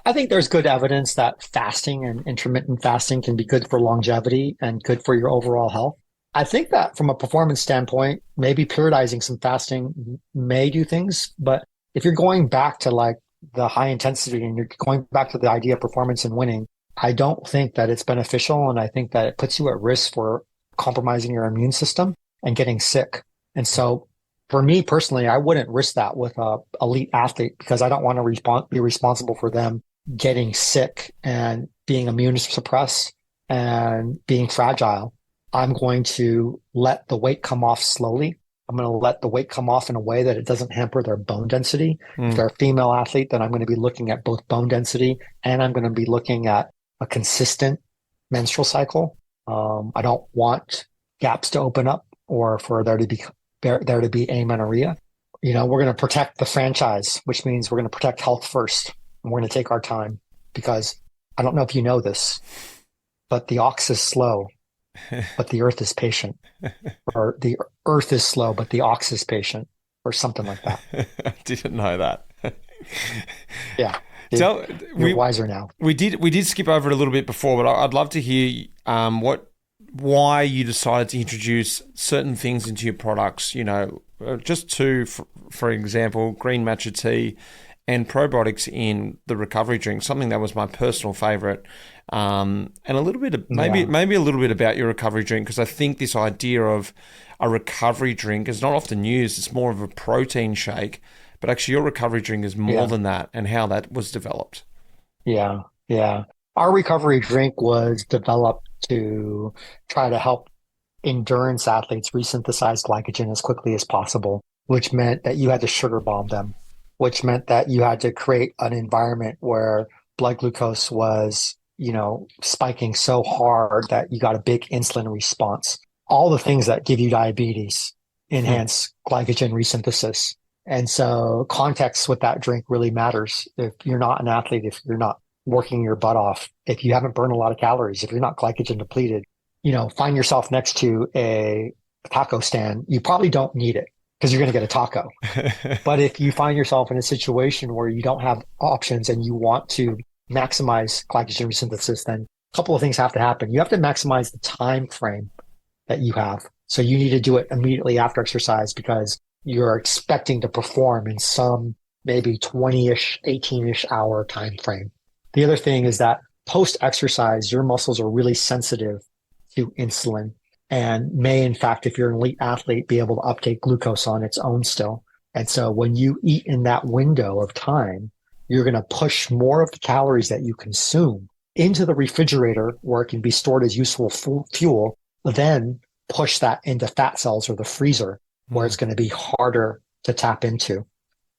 I think there's good evidence that fasting and intermittent fasting can be good for longevity and good for your overall health. I think that from a performance standpoint, maybe periodizing some fasting may do things, but if you're going back to like the high intensity and you're going back to the idea of performance and winning, I don't think that it's beneficial. And I think that it puts you at risk for compromising your immune system and getting sick. And so for me personally, I wouldn't risk that with a elite athlete, because I don't want to be responsible for them getting sick and being immune suppressed and being fragile. I'm going to let the weight come off slowly. I'm going to let the weight come off in a way that it doesn't hamper their bone density. If they're a female athlete, then I'm going to be looking at both bone density and I'm going to be looking at a consistent menstrual cycle. I don't want gaps to open up or for there to be amenorrhea. We're going to protect the franchise, which means we're going to protect health first. And we're going to take our time, because I don't know if you know this, but the ox is slow, but the earth is patient. Or the earth is slow, but the ox is patient, or something like that. I didn't know that. Yeah. You're wiser now. We did skip over it a little bit before, but I'd love to hear why you decided to introduce certain things into your products. Just two, for example, green matcha tea and probiotics in the recovery drink, something that was my personal favorite. And a little bit of maybe a little bit about your recovery drink, because I think this idea of a recovery drink is not often used. It's more of a protein shake, but actually your recovery drink is more than that, and how that was developed. Yeah. Our recovery drink was developed to try to help endurance athletes resynthesize glycogen as quickly as possible, which meant that you had to sugar bomb them, which meant that you had to create an environment where blood glucose was, spiking so hard that you got a big insulin response. All the things that give you diabetes enhance glycogen resynthesis. And so context with that drink really matters. If you're not an athlete, if you're not working your butt off, if you haven't burned a lot of calories, if you're not glycogen depleted, find yourself next to a taco stand, you probably don't need it, because you're going to get a taco. But if you find yourself in a situation where you don't have options and you want to maximize glycogen resynthesis, then a couple of things have to happen. You have to maximize the time frame that you have. So you need to do it immediately after exercise, because you're expecting to perform in some maybe 20-ish, 18-ish hour time frame. The other thing is that post-exercise, your muscles are really sensitive to insulin and may, in fact, if you're an elite athlete, be able to uptake glucose on its own still. And so when you eat in that window of time, you're going to push more of the calories that you consume into the refrigerator where it can be stored as useful fuel, then push that into fat cells or the freezer where it's going to be harder to tap into.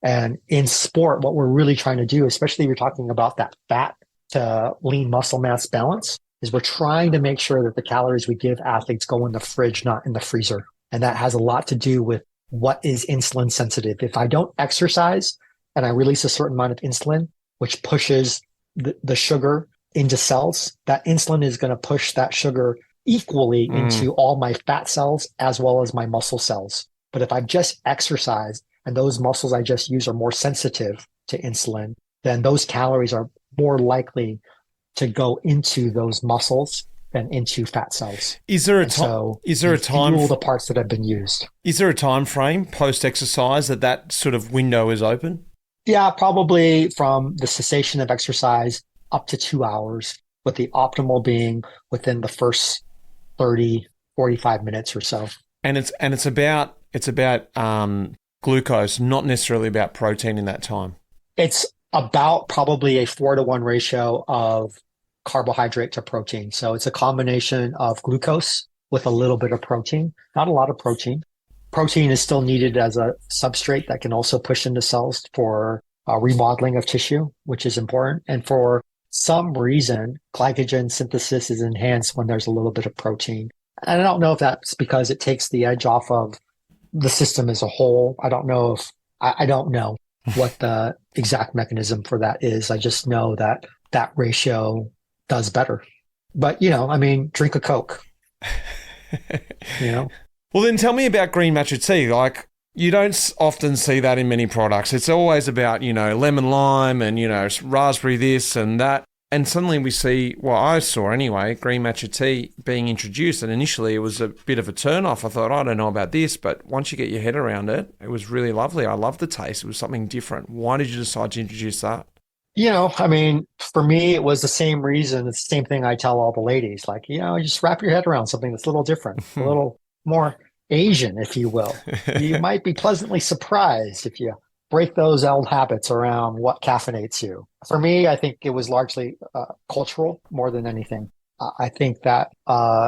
And in sport, what we're really trying to do, especially if you're talking about that fat to lean muscle mass balance, is we're trying to make sure that the calories we give athletes go in the fridge, not in the freezer. And that has a lot to do with what is insulin sensitive. If I don't exercise and I release a certain amount of insulin, which pushes the sugar into cells, that insulin is going to push that sugar equally into all my fat cells as well as my muscle cells. But if I just exercise and those muscles I just use are more sensitive to insulin, then those calories are more likely to go into those muscles than into fat cells. Is there a time? Fuel the parts that have been used. Is there a time frame post exercise that sort of window is open? Yeah, probably from the cessation of exercise up to 2 hours, with the optimal being within the first 30, 45 minutes or so. And it's about glucose, not necessarily about protein in that time. It's about probably a 4-to-1 ratio of carbohydrate to protein. So it's a combination of glucose with a little bit of protein, not a lot of protein. Protein is still needed as a substrate that can also push into cells for remodeling of tissue, which is important. And for some reason, glycogen synthesis is enhanced when there's a little bit of protein. And I don't know if that's because it takes the edge off of the system as a whole. I don't know what the exact mechanism for that is. I just know that that ratio does better. But, drink a Coke, Well, then tell me about green matcha tea. Like, you don't often see that in many products. It's always about, lemon lime and, raspberry this and that. And suddenly we see, well, I saw anyway, green matcha tea being introduced. And initially it was a bit of a turn off. I thought, I don't know about this. But once you get your head around it, it was really lovely. I loved the taste. It was something different. Why did you decide to introduce that? For me, it was the same reason. It's the same thing I tell all the ladies. Like, just wrap your head around something that's a little different, a little more Asian, if you will. You might be pleasantly surprised if you break those old habits around what caffeinates you. For me, I think it was largely cultural more than anything. I think that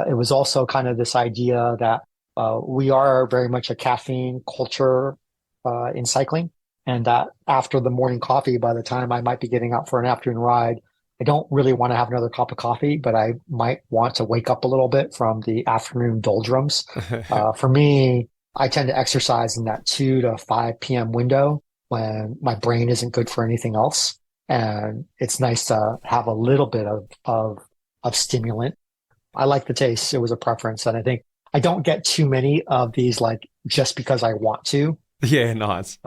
it was also kind of this idea that we are very much a caffeine culture in cycling, and that after the morning coffee, by the time I might be getting out for an afternoon ride, I don't really want to have another cup of coffee, but I might want to wake up a little bit from the afternoon doldrums. For me, I tend to exercise in that 2 to 5 p.m. window when my brain isn't good for anything else. And it's nice to have a little bit of stimulant. I like the taste. It was a preference. And I think I don't get too many of these, like, just because I want to. Yeah, nice.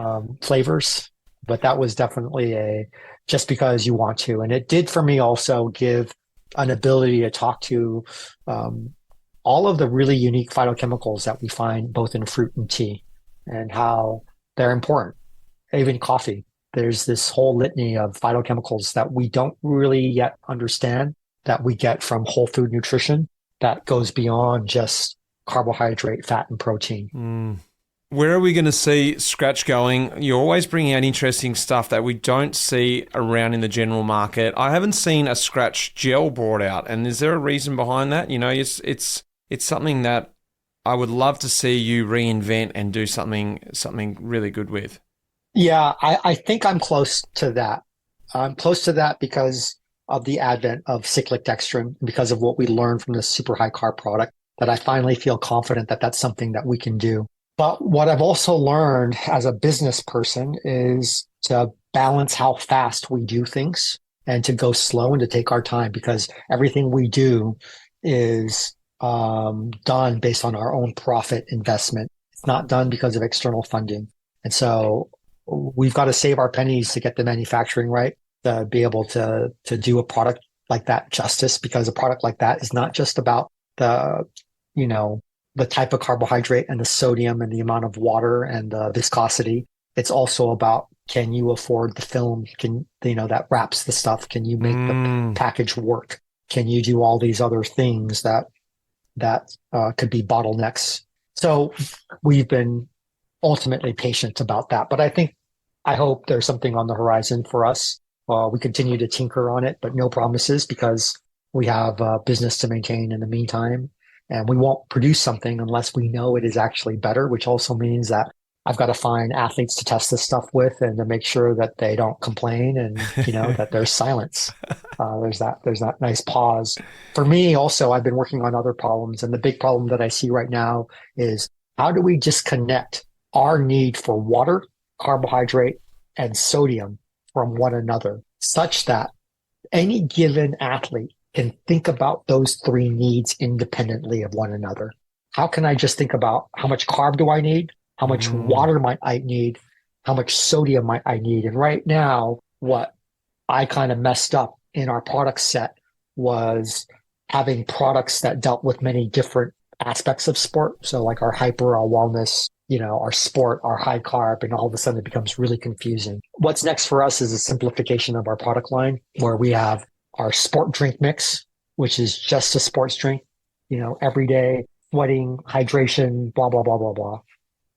Flavors. But that was definitely just because you want to. And it did for me also give an ability to talk to all of the really unique phytochemicals that we find both in fruit and tea and how they're important. Even coffee. There's this whole litany of phytochemicals that we don't really yet understand that we get from whole food nutrition that goes beyond just carbohydrate, fat, and protein. Where are we going to see Skratch going? You're always bringing out interesting stuff that we don't see around in the general market. I haven't seen a Skratch gel brought out, and is there a reason behind that? It's something that I would love to see you reinvent and do something really good with. Yeah, I think I'm close to that. I'm close to that because of the advent of cyclic dextrin, because of what we learned from this super high carb product, that I finally feel confident that that's something that we can do. But what I've also learned as a business person is to balance how fast we do things and to go slow and to take our time, because everything we do is done based on our own profit investment. It's not done because of external funding. And so we've got to save our pennies to get the manufacturing right, to be able to do a product like that justice, because a product like that is not just about the type of carbohydrate and the sodium and the amount of water and the viscosity. It's also about, can you afford the film? That wraps the stuff? Can you make the package work? Can you do all these other things that could be bottlenecks? So we've been ultimately patient about that. But I hope there's something on the horizon for us. We continue to tinker on it, but no promises, because we have business to maintain in the meantime. And we won't produce something unless we know it is actually better, which also means that I've got to find athletes to test this stuff with and to make sure that they don't complain and, that there's silence. There's that nice pause. For me also, I've been working on other problems. And the big problem that I see right now is how do we disconnect our need for water, carbohydrate, and sodium from one another such that any given athlete can think about those three needs independently of one another? How can I just think about how much carb do I need? How much water might I need? How much sodium might I need? And right now, what I kind of messed up in our product set was having products that dealt with many different aspects of sport. So like our hyper, our wellness, our sport, our high carb, and all of a sudden it becomes really confusing. What's next for us is a simplification of our product line where we have our sport drink mix, which is just a sports drink, everyday sweating, hydration, blah, blah, blah, blah, blah.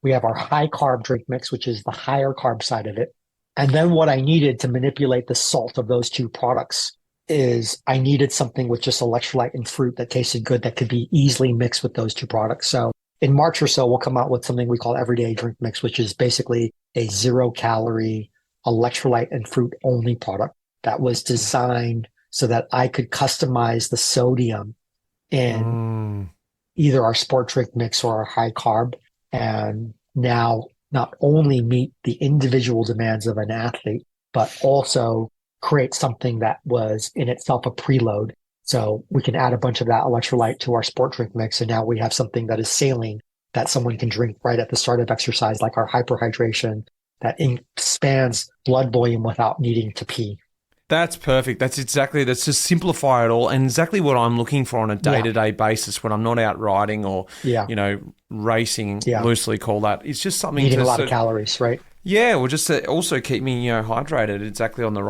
We have our high carb drink mix, which is the higher carb side of it. And then what I needed to manipulate the salt of those two products is I needed something with just electrolyte and fruit that tasted good that could be easily mixed with those two products. So in March or so, we'll come out with something we call everyday drink mix, which is basically a 0-calorie electrolyte and fruit only product that was designed so that I could customize the sodium in either our sport drink mix or our high carb. And now not only meet the individual demands of an athlete, but also create something that was in itself a preload. So we can add a bunch of that electrolyte to our sport drink mix. And now we have something that is saline that someone can drink right at the start of exercise, like our hyperhydration that expands blood volume without needing to pee. That's perfect. That's just simplify it all, and exactly what I'm looking for on a day-to-day basis when I'm not out riding or, racing, loosely call that. It's just something eating a lot of calories, right? Yeah, well, just to also keep me, hydrated, exactly on the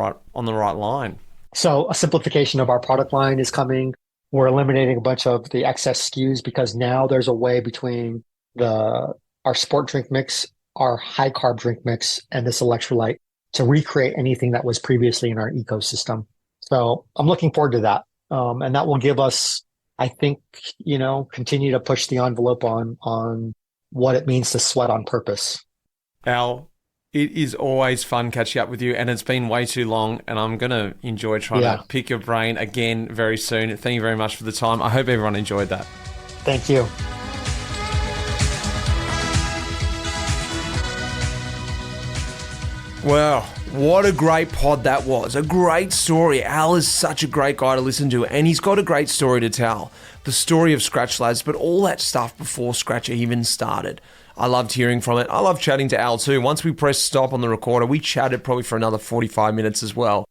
right line. So a simplification of our product line is coming. We're eliminating a bunch of the excess SKUs because now there's a way between our sport drink mix, our high carb drink mix, and this electrolyte to recreate anything that was previously in our ecosystem. So I'm looking forward to that. And that will give us, I think, continue to push the envelope on what it means to sweat on purpose. Al, it is always fun catching up with you, and it's been way too long, and I'm going to enjoy trying to pick your brain again very soon. Thank you very much for the time. I hope everyone enjoyed that. Thank you. Well, what a great pod that was. A great story. Al is such a great guy to listen to, and he's got a great story to tell. The story of Skratch Labs, but all that stuff before Skratch even started. I loved hearing from it. I love chatting to Al too. Once we pressed stop on the recorder, we chatted probably for another 45 minutes as well.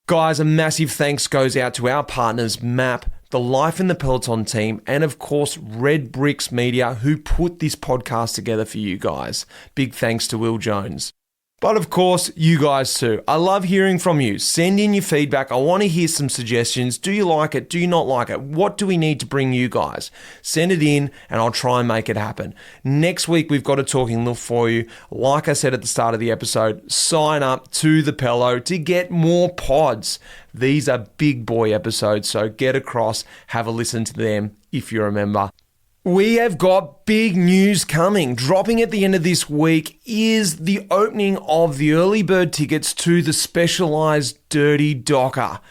Guys, a massive thanks goes out to our partners, MAAP, the Life in the Peloton team, and of course, Red Bricks Media, who put this podcast together for you guys. Big thanks to Will Jones. But of course, you guys too. I love hearing from you. Send in your feedback. I want to hear some suggestions. Do you like it? Do you not like it? What do we need to bring you guys? Send it in and I'll try and make it happen. Next week, we've got a talking look for you. Like I said at the start of the episode, sign up to the Pelo to get more pods. These are big boy episodes, so get across, have a listen to them if you're a member. We have got big news coming. Dropping at the end of this week is the opening of the early bird tickets to the specialized Dirty Docker,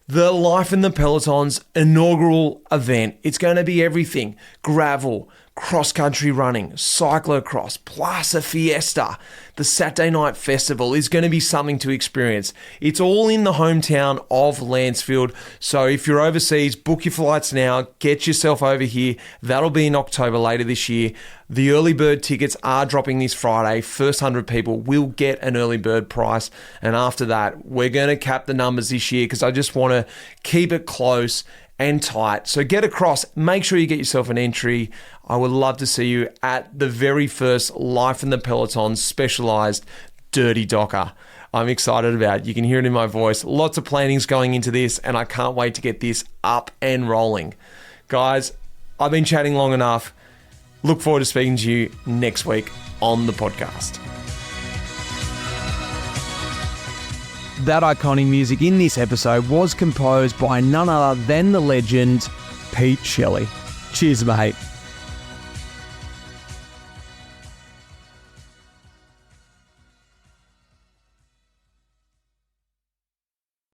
the Life in the Peloton's inaugural event. It's going to be everything: gravel, cross-country running, cyclocross, plus a fiesta. The Saturday night festival is going to be something to experience. It's all in the hometown of Lancefield. So if you're overseas, book your flights now. Get yourself over here. That'll be in October later this year. The early bird tickets are dropping this Friday. First 100 people will get an early bird price. And after that, we're going to cap the numbers this year because I just want to keep it close and tight. So get across, make sure you get yourself an entry. I would love to see you at the very first Life in the Peloton specialized Dirty Docker. I'm excited about it. You can hear it in my voice. Lots of planning's going into this, and I can't wait to get this up and rolling. Guys, I've been chatting long enough. Look forward to speaking to you next week on the podcast. That iconic music in this episode was composed by none other than the legend, Pete Shelley. Cheers, mate.